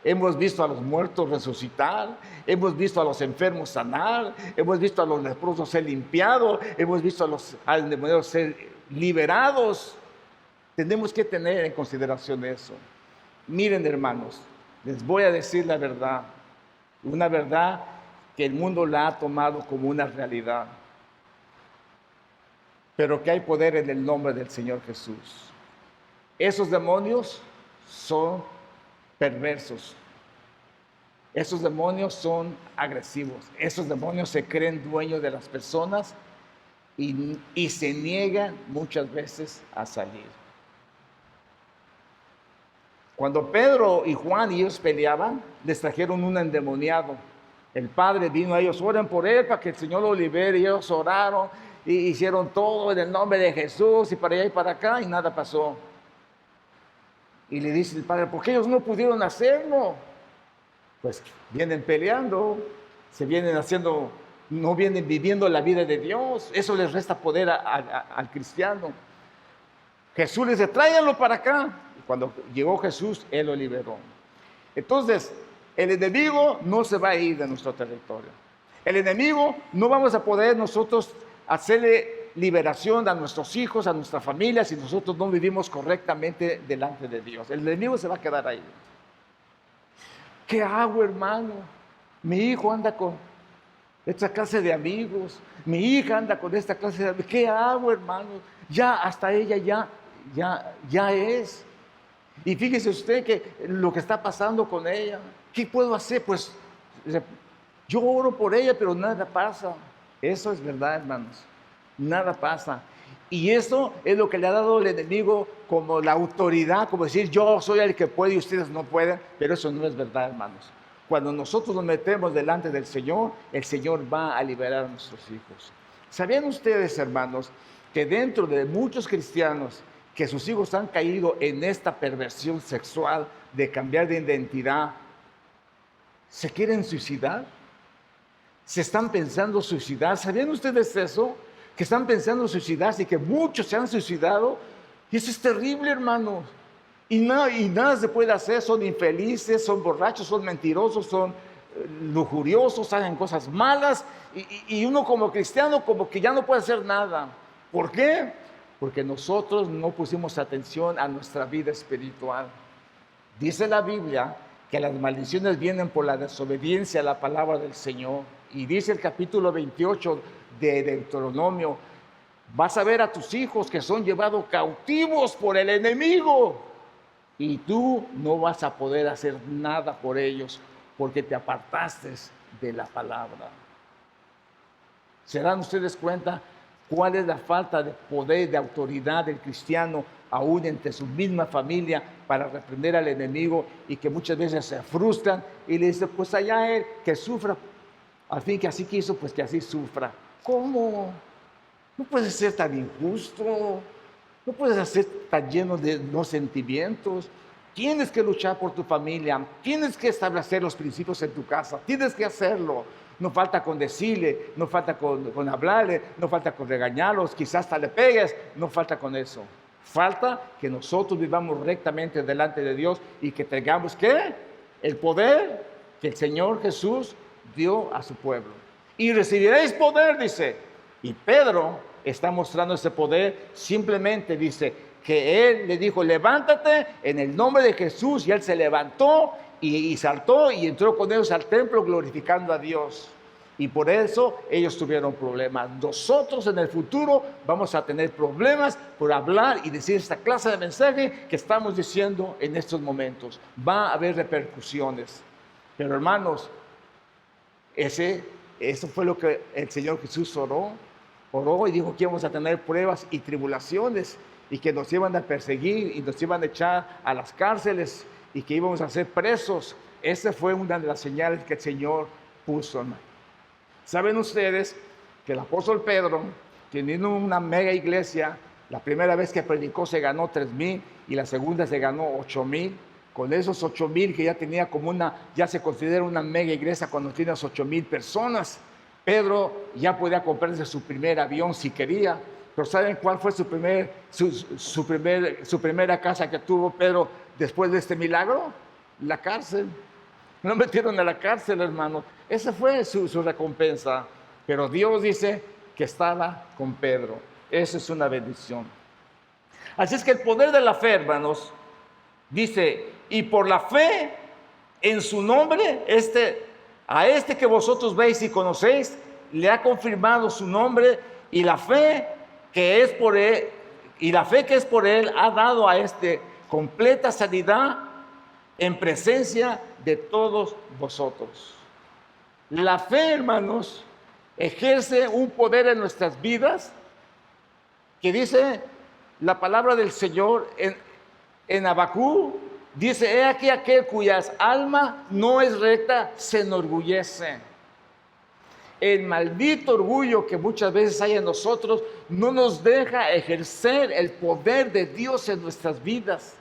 Hemos visto a los muertos resucitar, hemos visto a los enfermos sanar, hemos visto a los leprosos ser limpiados, hemos visto a los endemoniados ser liberados. Tenemos que tener en consideración eso. Miren, hermanos, les voy a decir la verdad, una verdad que el mundo la ha tomado como una realidad, pero que hay poder en el nombre del Señor Jesús. Esos demonios son perversos. Esos demonios son agresivos. Esos demonios se creen dueños de las personas y se niegan muchas veces a salir. Cuando Pedro y Juan y ellos peleaban, les trajeron un endemoniado. El padre vino a ellos, oren por él para que el Señor lo libere. Y ellos oraron y hicieron todo en el nombre de Jesús y para allá y para acá y nada pasó. Y le dice el padre, ¿por qué ellos no pudieron hacerlo? Pues vienen peleando, se vienen haciendo, no vienen viviendo la vida de Dios. Eso les resta poder al cristiano. Jesús les dice, tráiganlo para acá. Y cuando llegó Jesús, Él lo liberó. Entonces, el enemigo no se va a ir de nuestro territorio. El enemigo no vamos a poder nosotros hacerle liberación a nuestros hijos, a nuestra familia, si nosotros no vivimos correctamente delante de Dios. El enemigo se va a quedar ahí. ¿Qué hago, hermano? Mi hijo anda con esta clase de amigos, mi hija anda con esta clase de amigos. ¿Qué hago, hermano? Ya hasta ella ya es. Y fíjese usted que lo que está pasando con ella, ¿qué puedo hacer? Pues yo oro por ella, pero nada pasa. Eso es verdad, hermanos. Nada pasa. Y eso es lo que le ha dado el enemigo como la autoridad, como decir, yo soy el que puede y ustedes no pueden, pero eso no es verdad, hermanos. Cuando nosotros nos metemos delante del Señor, el Señor va a liberar a nuestros hijos. ¿Sabían ustedes, hermanos, que dentro de muchos cristianos, que sus hijos han caído en esta perversión sexual de cambiar de identidad, se quieren suicidar? ¿Se están pensando suicidar? ¿Sabían ustedes eso? Que están pensando suicidarse y que muchos se han suicidado. Y eso es terrible, hermanos. Y nada se puede hacer. Son infelices, son borrachos, son mentirosos, son lujuriosos, hacen cosas malas. Y uno como cristiano como que ya no puede hacer nada. ¿Por qué? Porque nosotros no pusimos atención a nuestra vida espiritual. Dice la Biblia que las maldiciones vienen por la desobediencia a la palabra del Señor. Y dice el capítulo 28 de Deuteronomio, vas a ver a tus hijos que son llevados cautivos por el enemigo y tú no vas a poder hacer nada por ellos porque te apartaste de la palabra. ¿Se dan ustedes cuenta cuál es la falta de poder, de autoridad del cristiano aún entre su misma familia para reprender al enemigo y que muchas veces se frustran y le dicen, pues allá él que sufra, al fin que así quiso, pues que así sufra? ¿Cómo? No puedes ser tan injusto, no puedes ser tan lleno de no sentimientos. Tienes que luchar por tu familia, tienes que establecer los principios en tu casa, tienes que hacerlo. No falta con decirle, no falta con hablarle, no falta con regañarlos, quizás hasta le pegues, no falta con eso. Falta que nosotros vivamos rectamente delante de Dios y que tengamos, ¿qué? El poder que el Señor Jesús dio a su pueblo. Y recibiréis poder, dice. Y Pedro está mostrando ese poder. Simplemente dice que él le dijo, levántate en el nombre de Jesús. Y él se levantó y saltó y entró con ellos al templo glorificando a Dios. Y por eso ellos tuvieron problemas. Nosotros en el futuro vamos a tener problemas por hablar y decir esta clase de mensaje que estamos diciendo en estos momentos. Va a haber repercusiones. Pero hermanos, eso fue lo que el Señor Jesús oró y dijo que íbamos a tener pruebas y tribulaciones y que nos iban a perseguir y nos iban a echar a las cárceles y que íbamos a ser presos. Esa fue una de las señales que el Señor puso, hermano. ¿Saben ustedes que el apóstol Pedro, teniendo una mega iglesia, la primera vez que predicó se ganó 3,000 y la segunda se ganó 8,000? Con esos 8,000 que ya tenía ya se considera una mega iglesia cuando tienes 8,000 personas. Pedro ya podía comprarse su primer avión si quería. Pero ¿saben cuál fue su primera casa que tuvo Pedro después de este milagro? La cárcel. Lo metieron a la cárcel, hermano. Esa fue su recompensa. Pero Dios dice que estaba con Pedro. Esa es una bendición. Así es que el poder de la fe, hermanos, dice, y por la fe en su nombre, a este que vosotros veis y conocéis, le ha confirmado su nombre, y la fe que es por él, ha dado a este completa sanidad en presencia de todos vosotros. La fe, hermanos, ejerce un poder en nuestras vidas que dice la palabra del Señor en Habacuc, dice, he aquí aquel cuyas alma no es recta se enorgullece. El maldito orgullo que muchas veces hay en nosotros no nos deja ejercer el poder de Dios en nuestras vidas.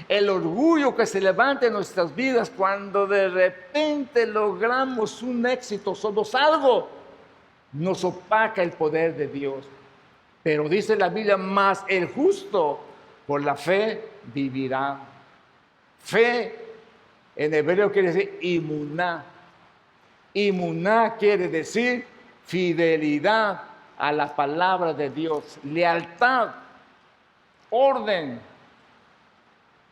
El orgullo que se levanta en nuestras vidas cuando de repente logramos un éxito, somos algo, nos opaca el poder de Dios. Pero dice la Biblia, más el justo por la fe vivirá. Fe en hebreo quiere decir imuná. Imuná quiere decir fidelidad a la palabra de Dios, lealtad, orden.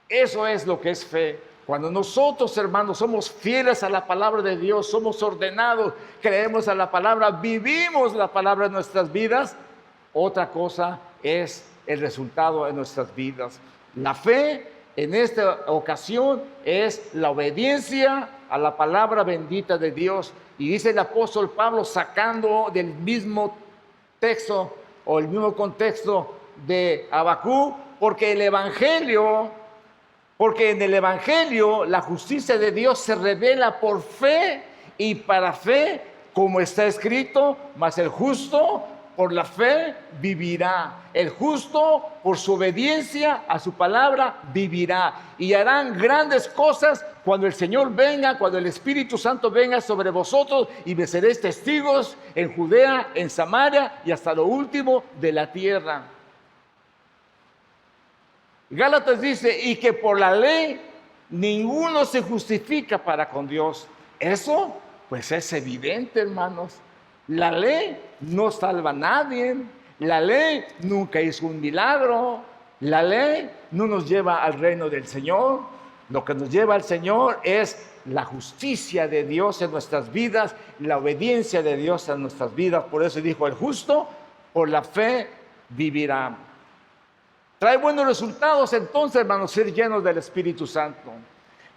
Eso es lo que es fe. Cuando nosotros, hermanos, somos fieles a la palabra de Dios, somos ordenados, creemos a la palabra, vivimos la palabra en nuestras vidas, otra cosa es el resultado en nuestras vidas. La fe en esta ocasión es la obediencia a la palabra bendita de Dios. Y dice el apóstol Pablo, sacando del mismo texto o el mismo contexto de Habacuc, porque en el Evangelio la justicia de Dios se revela por fe y para fe, como está escrito, mas el justo por la fe vivirá. El justo por su obediencia a su palabra vivirá. Y harán grandes cosas cuando el Señor venga, cuando el Espíritu Santo venga sobre vosotros, y me seréis testigos en Judea, en Samaria y hasta lo último de la tierra. Gálatas dice, y que por la ley ninguno se justifica para con Dios. Eso pues es evidente, hermanos. La ley no salva a nadie. La ley nunca hizo un milagro. La ley no nos lleva al reino del Señor. Lo que nos lleva al Señor es la justicia de Dios en nuestras vidas, la obediencia de Dios en nuestras vidas. Por eso dijo, el justo por la fe vivirá. Trae buenos resultados entonces, hermanos, ser llenos del Espíritu Santo.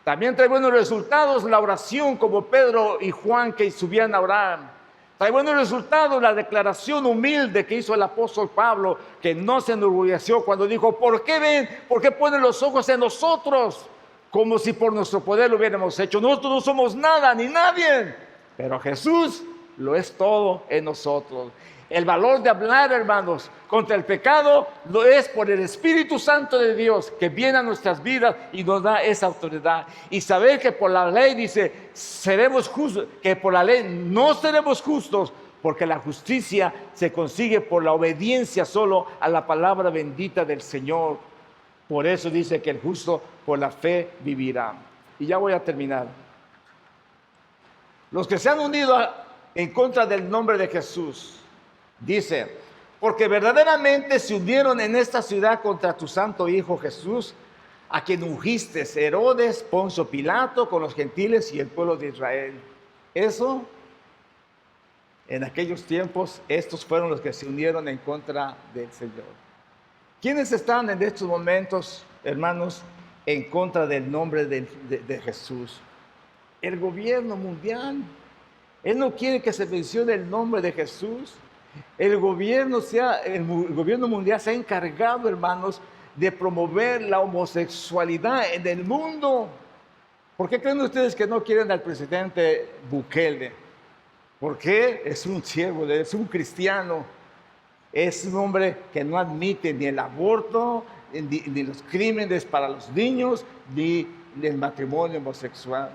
También trae buenos resultados la oración, como Pedro y Juan que subían a orar. Trae buenos resultados la declaración humilde que hizo el apóstol Pablo, que no se enorgulleció cuando dijo, ¿por qué ven? ¿Por qué ponen los ojos en nosotros? Como si por nuestro poder lo hubiéramos hecho. Nosotros no somos nada ni nadie, pero Jesús lo es todo en nosotros. El valor de hablar, hermanos, contra el pecado lo es por el Espíritu Santo de Dios que viene a nuestras vidas y nos da esa autoridad. Y saber que por la ley dice, seremos justos, que por la ley no seremos justos, porque la justicia se consigue por la obediencia solo a la palabra bendita del Señor. Por eso dice que el justo por la fe vivirá. Y ya voy a terminar. Los que se han unido en contra del nombre de Jesús, dice, porque verdaderamente se unieron en esta ciudad contra tu santo Hijo Jesús, a quien ungiste, Herodes, Poncio Pilato, con los gentiles y el pueblo de Israel. Eso, en aquellos tiempos, estos fueron los que se unieron en contra del Señor. ¿Quiénes están en estos momentos, hermanos, en contra del nombre de Jesús? El gobierno mundial. Él no quiere que se mencione el nombre de Jesús. El gobierno mundial se ha encargado, hermanos, de promover la homosexualidad en el mundo. ¿Por qué creen ustedes que no quieren al presidente Bukele? Porque es un siervo, es un cristiano, es un hombre que no admite ni el aborto, ni los crímenes para los niños, ni el matrimonio homosexual.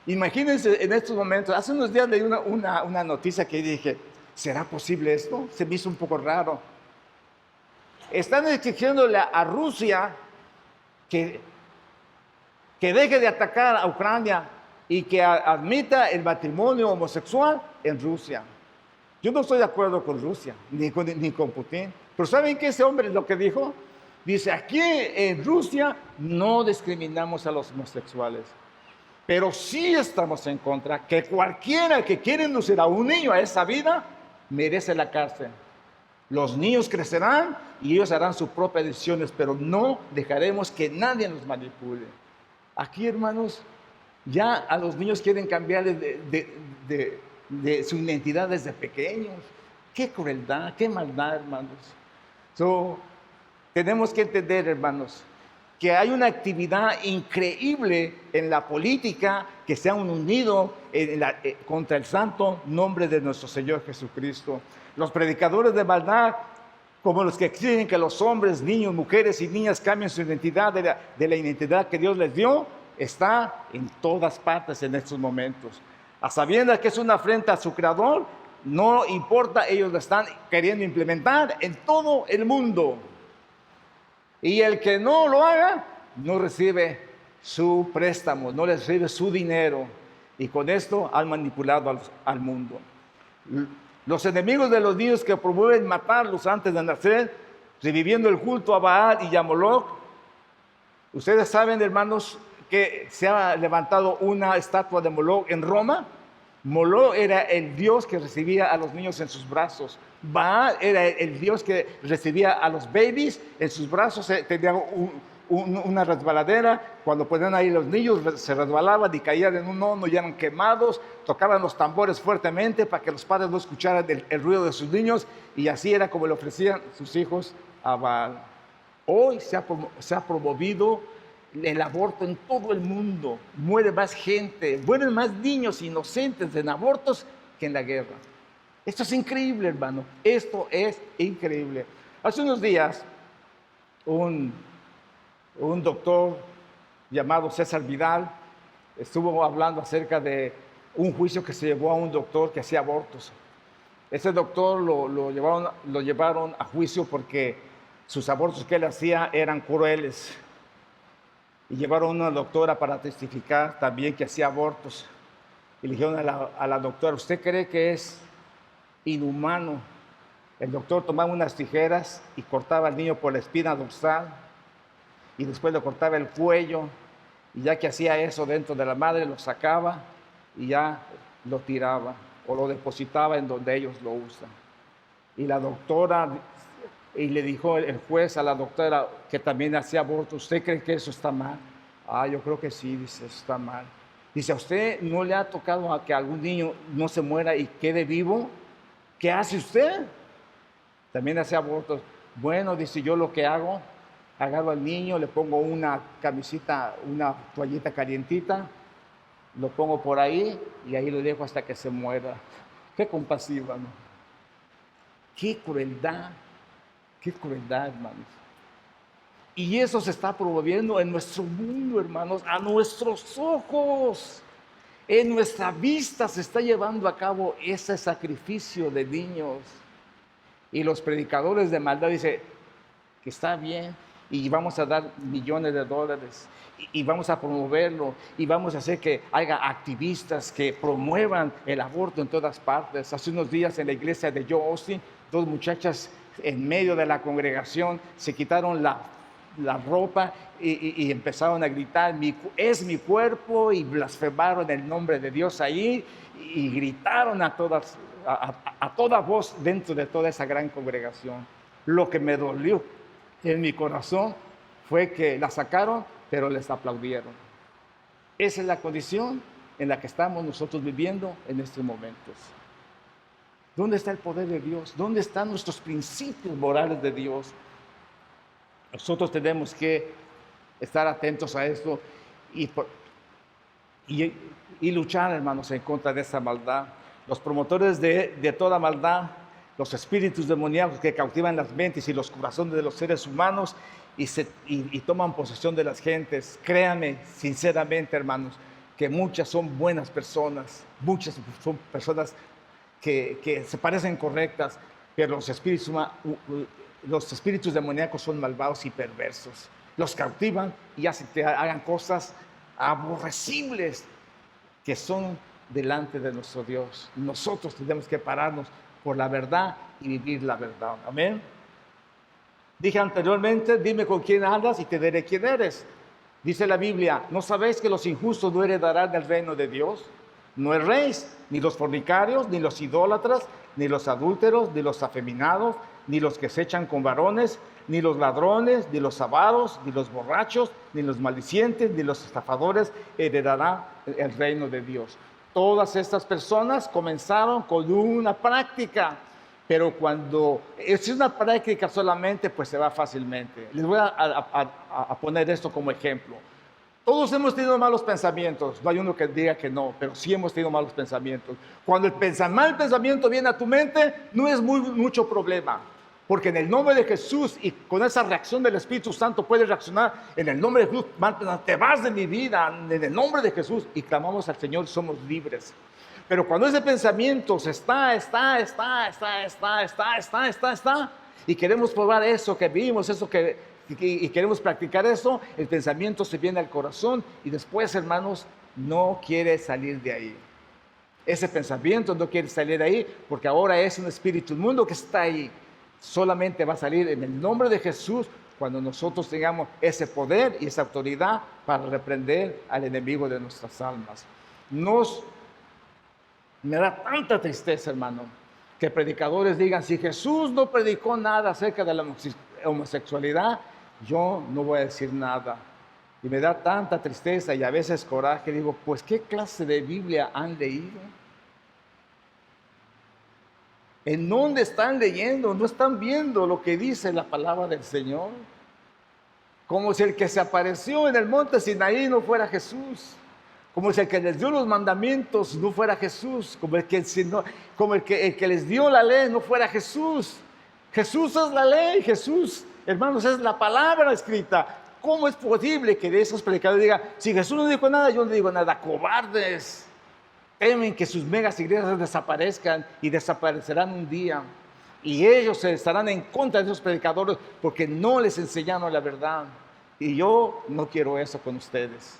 Imagínense en estos momentos, hace unos días leí una noticia que dije, ¿será posible esto? Se me hizo un poco raro. Están exigiéndole a Rusia que deje de atacar a Ucrania y que admita el matrimonio homosexual en Rusia. Yo no estoy de acuerdo con Rusia, ni con Putin. Pero ¿saben qué ese hombre lo que dijo? Dice, aquí en Rusia no discriminamos a los homosexuales. Pero sí estamos en contra que cualquiera que quiera inducir a un niño a esa vida, merece la cárcel. Los niños crecerán y ellos harán sus propias decisiones, pero no dejaremos que nadie nos manipule. Aquí, hermanos, ya a los niños quieren cambiar de su identidad desde pequeños. Qué crueldad, qué maldad, hermanos. Tenemos que entender, hermanos, que hay una actividad increíble en la política que se han unido contra el santo nombre de nuestro Señor Jesucristo. Los predicadores de maldad, como los que exigen que los hombres, niños, mujeres y niñas cambien su identidad de la identidad que Dios les dio, está en todas partes en estos momentos. A sabiendas que es una afrenta a su creador, no importa, ellos lo están queriendo implementar en todo el mundo. Y el que no lo haga, no recibe su préstamo, no recibe su dinero. Y con esto han manipulado al mundo. Los enemigos de los niños que promueven matarlos antes de nacer, reviviendo el culto a Baal y a Moloch. Ustedes saben, hermanos, que se ha levantado una estatua de Moloch en Roma. Moloch era el dios que recibía a los niños en sus brazos. Baal era el dios que recibía a los babies en sus brazos. Tenían una resbaladera. Cuando ponían ahí los niños, se resbalaban y caían en un horno y eran quemados. Tocaban los tambores fuertemente para que los padres no escucharan el ruido de sus niños. Y así era como le ofrecían sus hijos a Baal. Hoy se ha promovido el aborto en todo el mundo. Muere más gente, mueren más niños inocentes en abortos que en la guerra. Esto es increíble, hermano. Esto es increíble. Hace unos días, un doctor llamado César Vidal estuvo hablando acerca de un juicio que se llevó a un doctor que hacía abortos. Ese doctor lo llevaron a juicio porque sus abortos que él hacía eran crueles. Y llevaron a una doctora para testificar también que hacía abortos. Y le dijeron a la doctora, ¿usted cree que es inhumano? El doctor tomaba unas tijeras y cortaba al niño por la espina dorsal. Y después le cortaba el cuello. Y ya que hacía eso dentro de la madre, lo sacaba y ya lo tiraba. O lo depositaba en donde ellos lo usan. Y la doctora... Y le dijo el juez a la doctora que también hacía aborto, ¿usted cree que eso está mal? Yo creo que sí, dice, eso está mal. Dice, ¿a usted no le ha tocado a que algún niño no se muera y quede vivo? ¿Qué hace usted? También hace abortos. Bueno, dice, yo lo que hago, agarro al niño, le pongo una camisita, una toallita calientita, lo pongo por ahí y ahí lo dejo hasta que se muera. Qué compasiva, ¿no? Qué crueldad. Qué crueldad, hermanos. Y eso se está promoviendo en nuestro mundo, hermanos, a nuestros ojos. En nuestra vista se está llevando a cabo ese sacrificio de niños. Y los predicadores de maldad dicen que está bien y vamos a dar millones de dólares y vamos a promoverlo y vamos a hacer que haya activistas que promuevan el aborto en todas partes. Hace unos días en la iglesia de Joe Austin, dos muchachas en medio de la congregación se quitaron la ropa y empezaron a gritar, es mi cuerpo, y blasfemaron el nombre de Dios ahí y gritaron a toda voz dentro de toda esa gran congregación. Lo que me dolió en mi corazón fue que la sacaron, pero les aplaudieron. Esa es la condición en la que estamos nosotros viviendo en estos momentos. ¿Dónde está el poder de Dios? ¿Dónde están nuestros principios morales de Dios? Nosotros tenemos que estar atentos a esto y, y luchar, hermanos, en contra de esa maldad. Los promotores de toda maldad, los espíritus demoníacos que cautivan las mentes y los corazones de los seres humanos y toman posesión de las gentes. Créanme, sinceramente, hermanos, que muchas son buenas personas, muchas son personas que se parecen correctas, pero los espíritus demoníacos son malvados y perversos. Los cautivan y hacen que hagan cosas aborrecibles que son delante de nuestro Dios. Nosotros tenemos que pararnos por la verdad y vivir la verdad. Amén. Dije anteriormente, dime con quién andas y te diré quién eres. Dice la Biblia, ¿no sabéis que los injustos no heredarán el reino de Dios? No erréis, ni los fornicarios, ni los idólatras, ni los adúlteros, ni los afeminados, ni los que se echan con varones, ni los ladrones, ni los avaros, ni los borrachos, ni los maldicientes, ni los estafadores heredarán el reino de Dios. Todas estas personas comenzaron con una práctica, pero cuando es una práctica solamente, pues se va fácilmente. Les voy a poner esto como ejemplo. Todos hemos tenido malos pensamientos, no hay uno que diga que no, pero sí hemos tenido malos pensamientos. Cuando el mal pensamiento viene a tu mente, no es mucho problema, porque en el nombre de Jesús y con esa reacción del Espíritu Santo puedes reaccionar en el nombre de Jesús, te vas de mi vida, en el nombre de Jesús, y clamamos al Señor y somos libres. Pero cuando ese pensamiento está, y queremos probar eso que vimos, y queremos practicar eso, el pensamiento se viene al corazón y después, hermanos, no quiere salir de ahí. Ese pensamiento no quiere salir de ahí porque ahora es un espíritu inmundo que está ahí. Solamente va a salir en el nombre de Jesús cuando nosotros tengamos ese poder y esa autoridad para reprender al enemigo de nuestras almas. Me da tanta tristeza, hermano, que predicadores digan, si Jesús no predicó nada acerca de la homosexualidad, yo no voy a decir nada. Y me da tanta tristeza y a veces coraje. Digo, pues, ¿qué clase de Biblia han leído? ¿En dónde están leyendo? ¿No están viendo lo que dice la palabra del Señor? Como si el que se apareció en el monte Sinaí no fuera Jesús. Como si el que les dio los mandamientos no fuera Jesús. Como el que les dio la ley no fuera Jesús. Jesús es la ley, Jesús, hermanos, es la palabra escrita. ¿Cómo es posible que de esos predicadores digan, si Jesús no dijo nada, yo no digo nada? Cobardes. Temen que sus megas iglesias desaparezcan y desaparecerán un día. Y ellos se estarán en contra de esos predicadores porque no les enseñaron la verdad. Y yo no quiero eso con ustedes.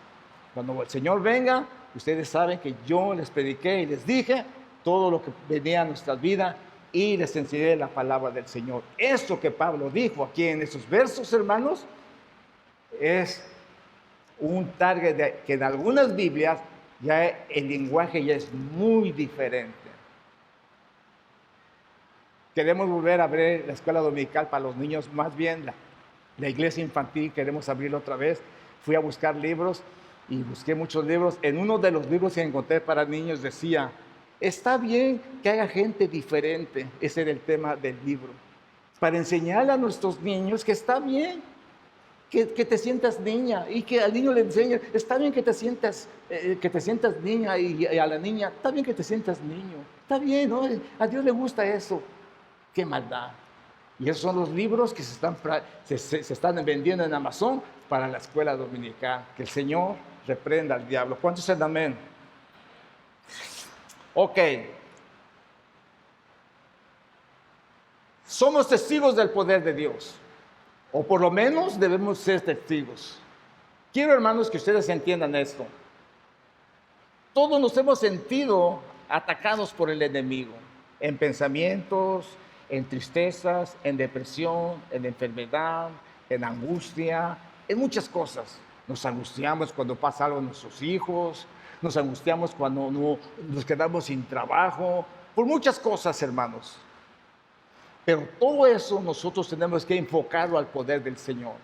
Cuando el Señor venga, ustedes saben que yo les prediqué y les dije todo lo que venía a nuestras vidas y les enseñé la palabra del Señor. Esto que Pablo dijo aquí en esos versos, hermanos, es un target que en algunas Biblias ya el lenguaje ya es muy diferente. Queremos volver a abrir la escuela dominical para los niños, más bien la iglesia infantil, queremos abrirla otra vez. Fui a buscar libros y busqué muchos libros. En uno de los libros que encontré para niños decía, está bien que haya gente diferente. Ese era el tema del libro. Para enseñarle a nuestros niños que está bien que te sientas niña y que al niño le enseñen, está bien que te sientas niña y a la niña, está bien que te sientas niño. Está bien, ¿no? A Dios le gusta eso. ¡Qué maldad! Y esos son los libros que se están vendiendo en Amazon para la escuela dominical. Que el Señor reprenda al diablo. ¿Cuántos dicen amén? Ok. Somos testigos del poder de Dios. O por lo menos debemos ser testigos. Quiero, hermanos, que ustedes entiendan esto. Todos nos hemos sentido atacados por el enemigo. En pensamientos, en tristezas, en depresión, en enfermedad, en angustia, en muchas cosas. Nos angustiamos cuando pasa algo a nuestros hijos. Nos angustiamos cuando nos quedamos sin trabajo. Por muchas cosas, hermanos. Pero todo eso nosotros tenemos que enfocarlo al poder del Señor.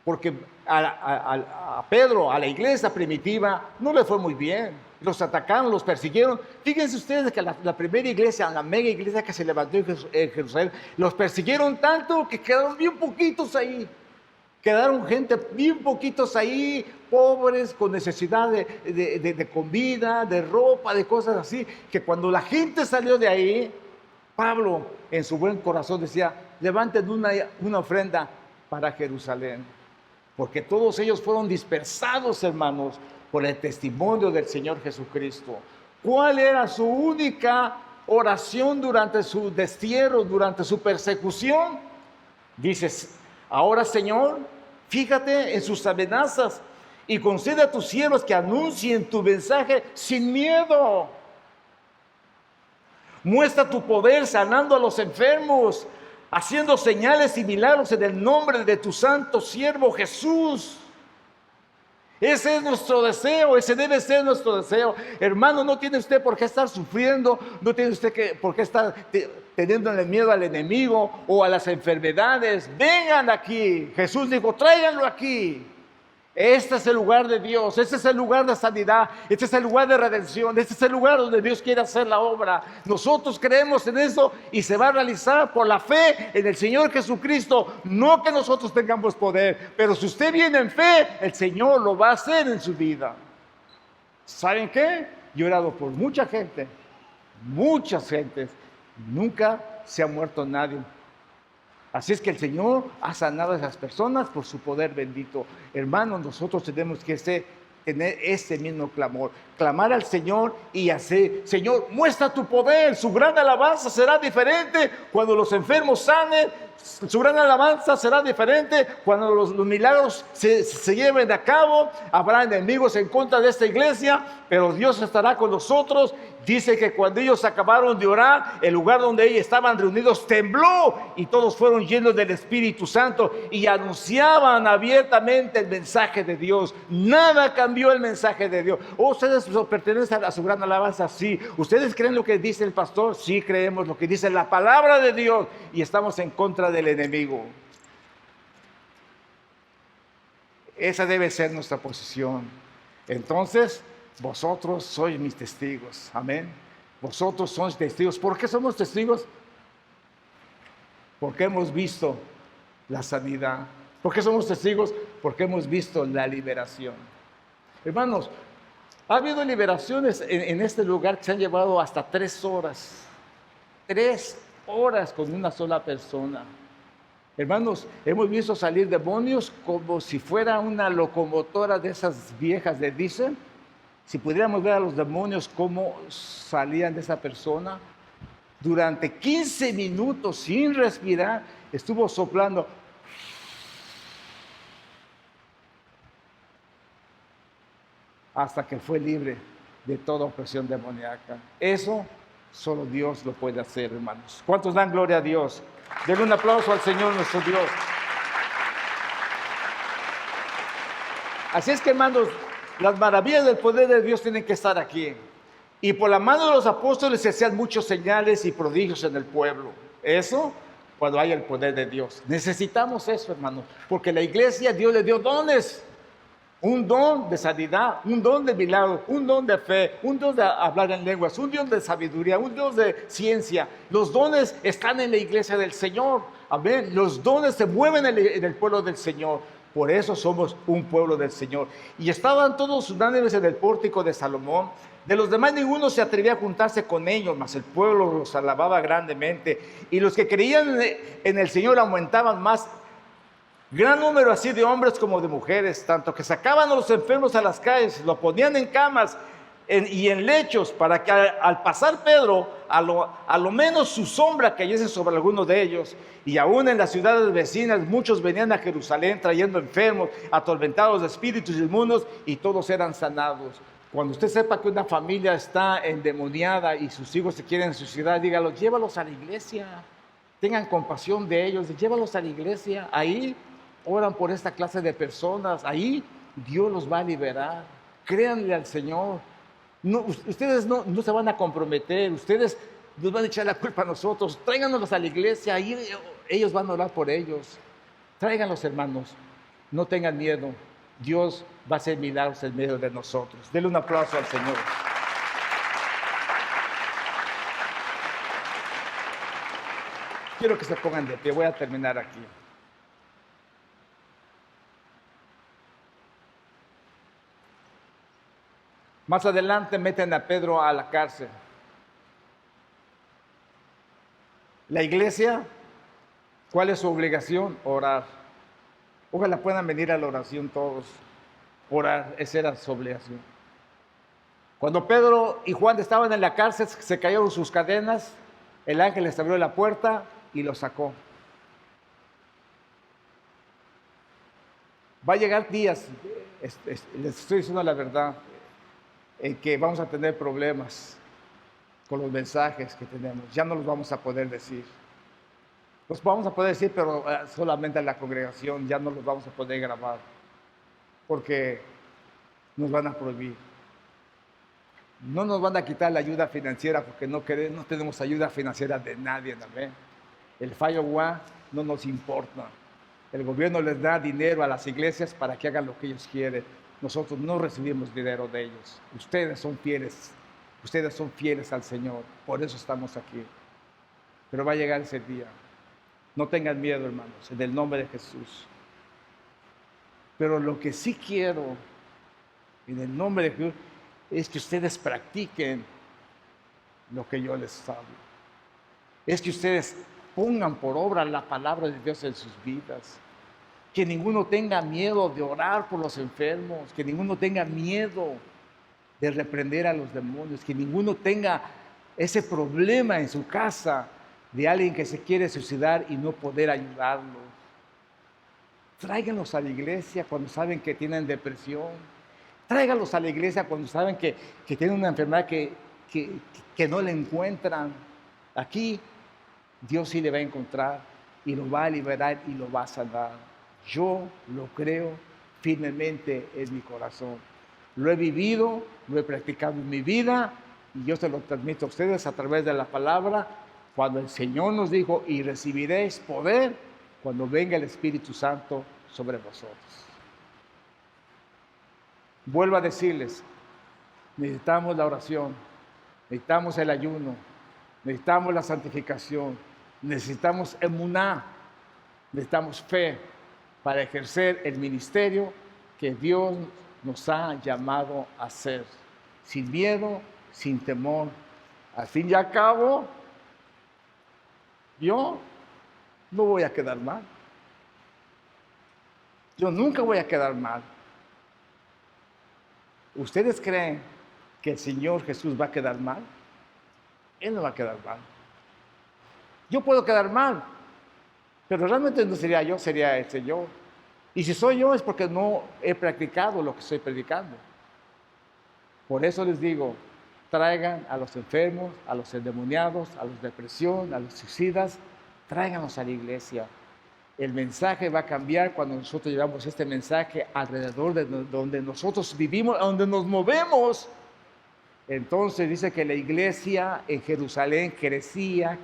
Porque a Pedro, a la iglesia primitiva, no le fue muy bien. Los atacaron, los persiguieron. Fíjense ustedes que la primera iglesia, la mega iglesia que se levantó en Jerusalén, los persiguieron tanto que quedaron bien poquitos ahí. Quedaron gente, bien poquitos ahí, pobres, con necesidad de comida, de ropa, de cosas así, que cuando la gente salió de ahí, Pablo en su buen corazón decía, levanten una ofrenda para Jerusalén, porque todos ellos fueron dispersados, hermanos, por el testimonio del Señor Jesucristo. ¿Cuál era su única oración durante su destierro, durante su persecución? Dices, ahora Señor, fíjate en sus amenazas y concede a tus siervos que anuncien tu mensaje sin miedo. Muestra tu poder sanando a los enfermos, haciendo señales y milagros en el nombre de tu santo siervo Jesús. Ese es nuestro deseo, ese debe ser nuestro deseo. Hermano, no tiene usted por qué estar sufriendo, no tiene usted por qué estar teniéndole miedo al enemigo o a las enfermedades. Vengan aquí. Jesús dijo, tráiganlo aquí. Este es el lugar de Dios, este es el lugar de sanidad, este es el lugar de redención, este es el lugar donde Dios quiere hacer la obra. Nosotros creemos en eso y se va a realizar por la fe en el Señor Jesucristo. No que nosotros tengamos poder, pero si usted viene en fe, el Señor lo va a hacer en su vida. ¿Saben qué? Yo he orado por muchas gentes, nunca se ha muerto nadie. Así es que el Señor ha sanado a esas personas por su poder bendito. Hermanos, nosotros tenemos que tener ese mismo clamor. Clamar al Señor y hacer, Señor, muestra tu poder. Su gran alabanza será diferente cuando los enfermos sanen. Su gran alabanza será diferente cuando los milagros se lleven a cabo. Habrá enemigos en contra de esta iglesia, pero Dios estará con nosotros. Dice que cuando ellos acabaron de orar, el lugar donde ellos estaban reunidos tembló y todos fueron llenos del Espíritu Santo y anunciaban abiertamente el mensaje de Dios. Nada cambió el mensaje de Dios. ¿Ustedes pertenecen a su gran alabanza? Sí. ¿Ustedes creen lo que dice el pastor? Sí, creemos lo que dice la palabra de Dios y estamos en contra del enemigo. Esa debe ser nuestra posición. Entonces, vosotros sois mis testigos. Amén. Vosotros sois testigos. ¿Por qué somos testigos? Porque hemos visto la sanidad. ¿Por qué somos testigos? Porque hemos visto la liberación. Hermanos, ha habido liberaciones en este lugar que se han llevado hasta 3 horas. 3 horas con una sola persona. Hermanos, hemos visto salir demonios como si fuera una locomotora de esas viejas de diésel. Si pudiéramos ver a los demonios cómo salían de esa persona, durante 15 minutos sin respirar, estuvo soplando. Hasta que fue libre de toda opresión demoníaca. Eso solo Dios lo puede hacer, hermanos. ¿Cuántos dan gloria a Dios? Denle un aplauso al Señor nuestro Dios. Así es que, hermanos, las maravillas del poder de Dios tienen que estar aquí. Y por la mano de los apóstoles se hacían muchos señales y prodigios en el pueblo. Eso cuando hay el poder de Dios. Necesitamos eso, hermanos, porque la iglesia, Dios le dio dones. Un don de sanidad, un don de milagro, un don de fe, un don de hablar en lenguas, un don de sabiduría, un don de ciencia. Los dones están en la iglesia del Señor. Amén. Los dones se mueven en el pueblo del Señor. Por eso somos un pueblo del Señor. Y estaban todos unánimes en el pórtico de Salomón. De los demás ninguno se atrevía a juntarse con ellos, mas el pueblo los alababa grandemente. Y los que creían en el Señor aumentaban más. Gran número así de hombres como de mujeres, tanto que sacaban a los enfermos a las calles, lo ponían en camas y en lechos, para que al pasar Pedro, a lo menos su sombra cayese sobre alguno de ellos. Y aún en las ciudades vecinas muchos venían a Jerusalén trayendo enfermos, atormentados de espíritus inmundos, y todos eran sanados. Cuando usted sepa que una familia está endemoniada y sus hijos se quieren suicidar, dígalo, llévalos a la iglesia. Tengan compasión de ellos, llévalos a la iglesia. Ahí oran por esta clase de personas. Ahí Dios los va a liberar. Créanle al Señor. No, ustedes no se van a comprometer. Ustedes nos van a echar la culpa a nosotros. Tráiganlos a la iglesia. Ahí ellos van a orar por ellos. Tráiganlos, hermanos. No tengan miedo. Dios va a hacer milagros en medio de nosotros. Denle un aplauso al Señor. Quiero que se pongan de pie. Voy a terminar aquí. Más adelante meten a Pedro a la cárcel. La iglesia, ¿cuál es su obligación? Orar. Ojalá puedan venir a la oración todos. Orar, esa era su obligación. Cuando Pedro y Juan estaban en la cárcel, se cayeron sus cadenas, el ángel les abrió la puerta y los sacó. Va a llegar días, les estoy diciendo la verdad, en que vamos a tener problemas con los mensajes que tenemos. Ya no los vamos a poder decir. Los vamos a poder decir, pero solamente en la congregación, ya no los vamos a poder grabar, porque nos van a prohibir. No nos van a quitar la ayuda financiera, porque no tenemos ayuda financiera de nadie, ¿no? El Firewall no nos importa. El gobierno les da dinero a las iglesias para que hagan lo que ellos quieren. Nosotros no recibimos dinero de ellos. Ustedes son fieles al Señor. Por eso estamos aquí. Pero va a llegar ese día. No tengan miedo, hermanos, en el nombre de Jesús. Pero lo que sí quiero, en el nombre de Jesús, es que ustedes practiquen lo que yo les hablo. Es que ustedes pongan por obra la palabra de Dios en sus vidas. Que ninguno tenga miedo de orar por los enfermos. Que ninguno tenga miedo de reprender a los demonios. Que ninguno tenga ese problema en su casa de alguien que se quiere suicidar y no poder ayudarlos. Tráiganlos a la iglesia cuando saben que tienen depresión. Tráiganlos a la iglesia cuando saben que tienen una enfermedad que no le encuentran. Aquí Dios sí le va a encontrar y lo va a liberar y lo va a sanar. Yo lo creo firmemente en mi corazón. Lo he vivido, lo he practicado en mi vida y yo se lo transmito a ustedes a través de la palabra. Cuando el Señor nos dijo, y recibiréis poder cuando venga el Espíritu Santo sobre vosotros. Vuelvo a decirles, necesitamos la oración, necesitamos el ayuno, necesitamos la santificación, necesitamos emuná, necesitamos fe para ejercer el ministerio que Dios nos ha llamado a hacer, sin miedo, sin temor. Al fin y al cabo, yo no voy a quedar mal. Yo nunca voy a quedar mal. ¿Ustedes creen que el Señor Jesús va a quedar mal? Él no va a quedar mal. Yo puedo quedar mal, pero realmente no sería yo, sería el Señor. Y si soy yo es porque no he practicado lo que estoy predicando. Por eso les digo, traigan a los enfermos, a los endemoniados, a los de depresión, a los suicidas, tráiganlos a la iglesia. El mensaje va a cambiar cuando nosotros llevamos este mensaje alrededor de donde nosotros vivimos, donde nos movemos. Entonces dice que la iglesia en Jerusalén crecía,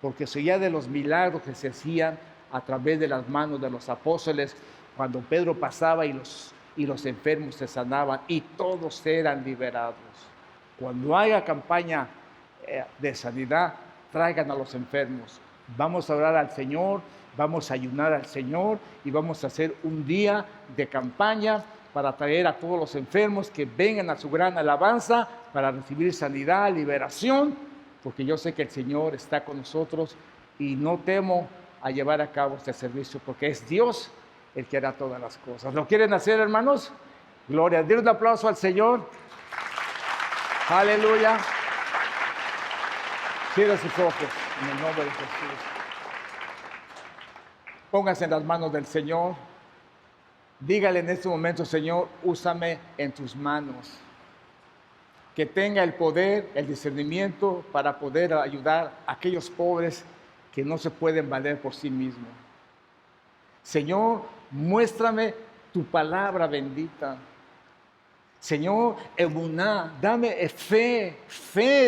porque se oía de los milagros que se hacían a través de las manos de los apóstoles, cuando Pedro pasaba y los enfermos se sanaban y todos eran liberados. Cuando haya campaña de sanidad, traigan a los enfermos. Vamos a orar al Señor, vamos a ayunar al Señor y vamos a hacer un día de campaña para traer a todos los enfermos que vengan a su gran alabanza para recibir sanidad, liberación, porque yo sé que el Señor está con nosotros y no temo a llevar a cabo este servicio, porque es Dios el que hará todas las cosas. ¿Lo quieren hacer, hermanos? Gloria. Den un aplauso al Señor. Aleluya. Cierra sus ojos en el nombre de Jesús. Pónganse en las manos del Señor. Dígale en este momento, Señor, úsame en tus manos. Que tenga el poder, el discernimiento para poder ayudar a aquellos pobres que no se pueden valer por sí mismos. Señor, muéstrame tu palabra bendita. Señor, emuná, dame fe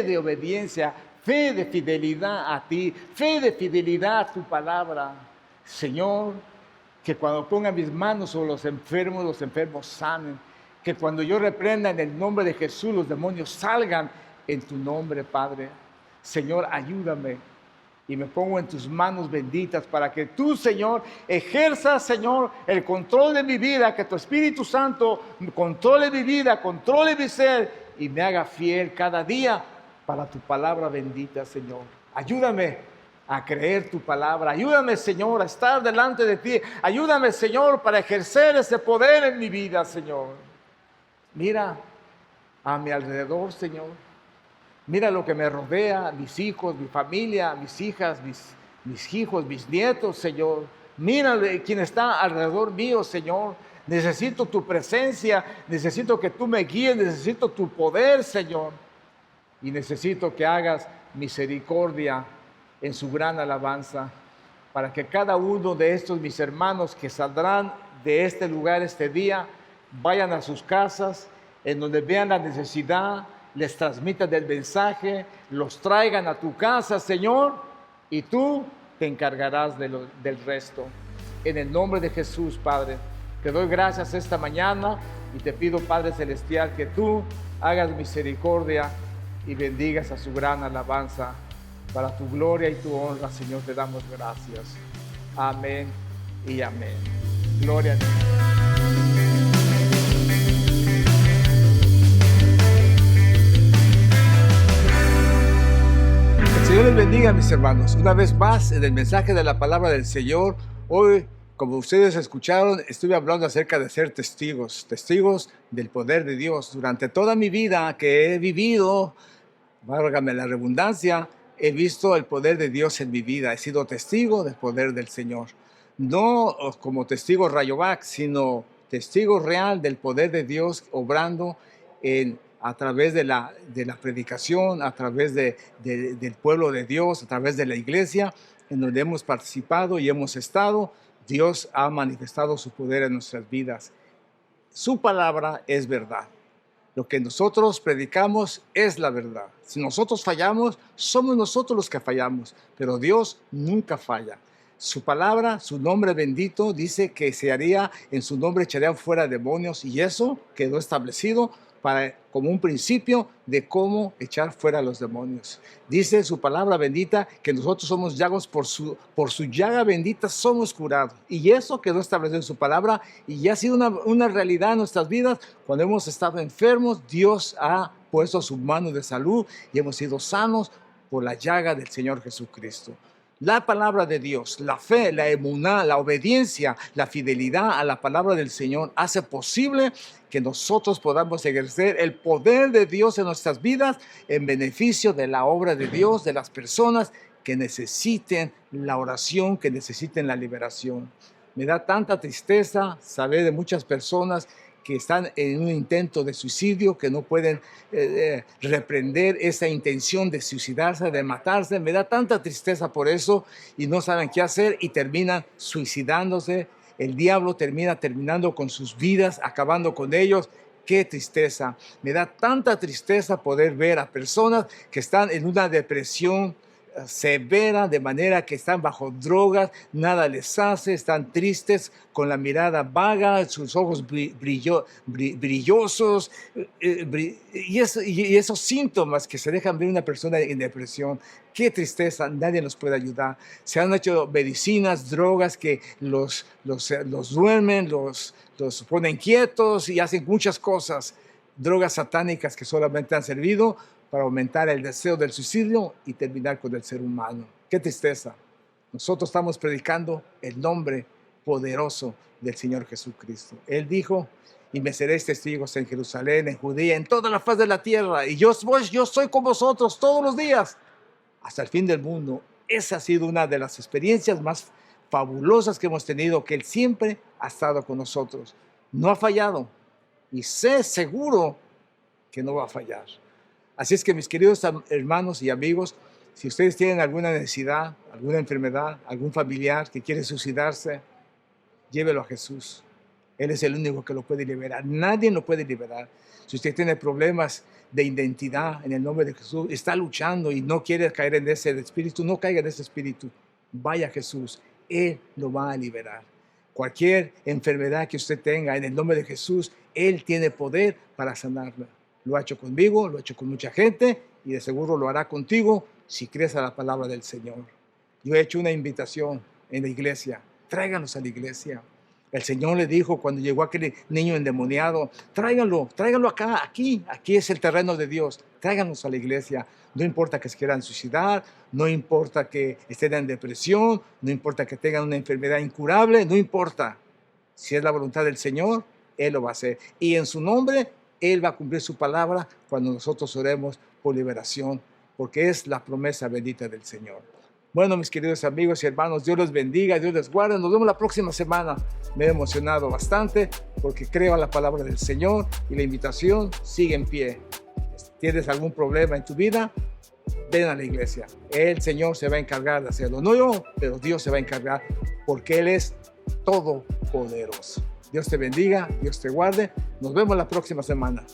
de obediencia, fe de fidelidad a ti, fe de fidelidad a tu palabra. Señor, que cuando ponga mis manos sobre los enfermos sanen. Que cuando yo reprenda en el nombre de Jesús, los demonios salgan en tu nombre, Padre. Señor, ayúdame y me pongo en tus manos benditas para que tú, Señor, ejerzas, Señor, el control de mi vida, que tu Espíritu Santo controle mi vida, controle mi ser y me haga fiel cada día para tu palabra bendita, Señor. Ayúdame a creer tu palabra. Ayúdame, Señor, a estar delante de ti. Ayúdame, Señor, para ejercer ese poder en mi vida, Señor. Mira a mi alrededor, Señor. Mira lo que me rodea, mis hijos, mi familia, mis hijas, mis hijos, mis nietos, Señor. Mira quién está alrededor mío, Señor. Necesito tu presencia, necesito que tú me guíes, necesito tu poder, Señor. Y necesito que hagas misericordia en su gran alabanza, para que cada uno de estos mis hermanos que saldrán de este lugar este día, vayan a sus casas, en donde vean la necesidad, les transmitan el mensaje, los traigan a tu casa, Señor, y tú te encargarás del resto. En el nombre de Jesús, Padre, te doy gracias esta mañana y te pido, Padre Celestial, que tú hagas misericordia y bendigas a su gran alabanza. Para tu gloria y tu honra, Señor, te damos gracias. Amén y amén. Gloria a Dios. El Señor les bendiga, mis hermanos. Una vez más, en el mensaje de la palabra del Señor, hoy, como ustedes escucharon, estuve hablando acerca de ser testigos del poder de Dios. Durante toda mi vida que he vivido, válgame la redundancia, he visto el poder de Dios en mi vida. He sido testigo del poder del Señor. No como testigo Rayovac, sino testigo real del poder de Dios obrando a través de la predicación, a través del pueblo de Dios, a través de la iglesia, en donde hemos participado y hemos estado. Dios ha manifestado su poder en nuestras vidas. Su palabra es verdad. Lo que nosotros predicamos es la verdad. Si nosotros fallamos, somos nosotros los que fallamos, pero Dios nunca falla. Su palabra, su nombre bendito, dice que en su nombre echarían fuera demonios, y eso quedó establecido como un principio de cómo echar fuera a los demonios. Dice su palabra bendita que nosotros somos llagados, por su llaga bendita somos curados. Y eso quedó establecido en su palabra y ya ha sido una realidad en nuestras vidas. Cuando hemos estado enfermos, Dios ha puesto su mano de salud y hemos sido sanos por la llaga del Señor Jesucristo. La palabra de Dios, la fe, la emuná, la obediencia, la fidelidad a la palabra del Señor hace posible que nosotros podamos ejercer el poder de Dios en nuestras vidas en beneficio de la obra de Dios, de las personas que necesiten la oración, que necesiten la liberación. Me da tanta tristeza saber de muchas personas que están en un intento de suicidio, que no pueden reprender esa intención de suicidarse, de matarse. Me da tanta tristeza por eso y no saben qué hacer y terminan suicidándose. El diablo terminando con sus vidas, acabando con ellos. Qué tristeza. Me da tanta tristeza poder ver a personas que están en una depresión severa, de manera que están bajo drogas, nada les hace, están tristes, con la mirada vaga, sus ojos brillosos, y esos síntomas que se dejan ver una persona en depresión. Qué tristeza, nadie nos puede ayudar. Se han hecho medicinas, drogas que los duermen, los ponen quietos y hacen muchas cosas. Drogas satánicas que solamente han servido para aumentar el deseo del suicidio y terminar con el ser humano. ¡Qué tristeza! Nosotros estamos predicando el nombre poderoso del Señor Jesucristo. Él dijo, y me seréis testigos en Jerusalén, en Judea, en toda la faz de la tierra, y yo soy con vosotros todos los días, hasta el fin del mundo. Esa ha sido una de las experiencias más fabulosas que hemos tenido, que Él siempre ha estado con nosotros. No ha fallado, y sé seguro que no va a fallar. Así es que, mis queridos hermanos y amigos, si ustedes tienen alguna necesidad, alguna enfermedad, algún familiar que quiere suicidarse, llévelo a Jesús. Él es el único que lo puede liberar. Nadie lo puede liberar. Si usted tiene problemas de identidad, en el nombre de Jesús, está luchando y no quiere caer en ese espíritu, no caiga en ese espíritu. Vaya a Jesús. Él lo va a liberar. Cualquier enfermedad que usted tenga, en el nombre de Jesús, Él tiene poder para sanarla. Lo ha hecho conmigo, lo ha hecho con mucha gente y de seguro lo hará contigo si crees a la palabra del Señor. Yo he hecho una invitación en la iglesia. Tráiganlos a la iglesia. El Señor le dijo cuando llegó aquel niño endemoniado, tráiganlo acá, aquí es el terreno de Dios. Tráiganlos a la iglesia. No importa que se quieran suicidar, no importa que estén en depresión, no importa que tengan una enfermedad incurable, no importa. Si es la voluntad del Señor, Él lo va a hacer. Y en su nombre, Él va a cumplir su palabra cuando nosotros oremos por liberación, porque es la promesa bendita del Señor. Bueno, mis queridos amigos y hermanos, Dios los bendiga, Dios les guarde. Nos vemos la próxima semana. Me he emocionado bastante porque creo a la palabra del Señor y la invitación sigue en pie. ¿Tienes algún problema en tu vida? Ven a la iglesia. El Señor se va a encargar de hacerlo. No yo, pero Dios se va a encargar porque Él es todopoderoso. Dios te bendiga, Dios te guarde. Nos vemos la próxima semana.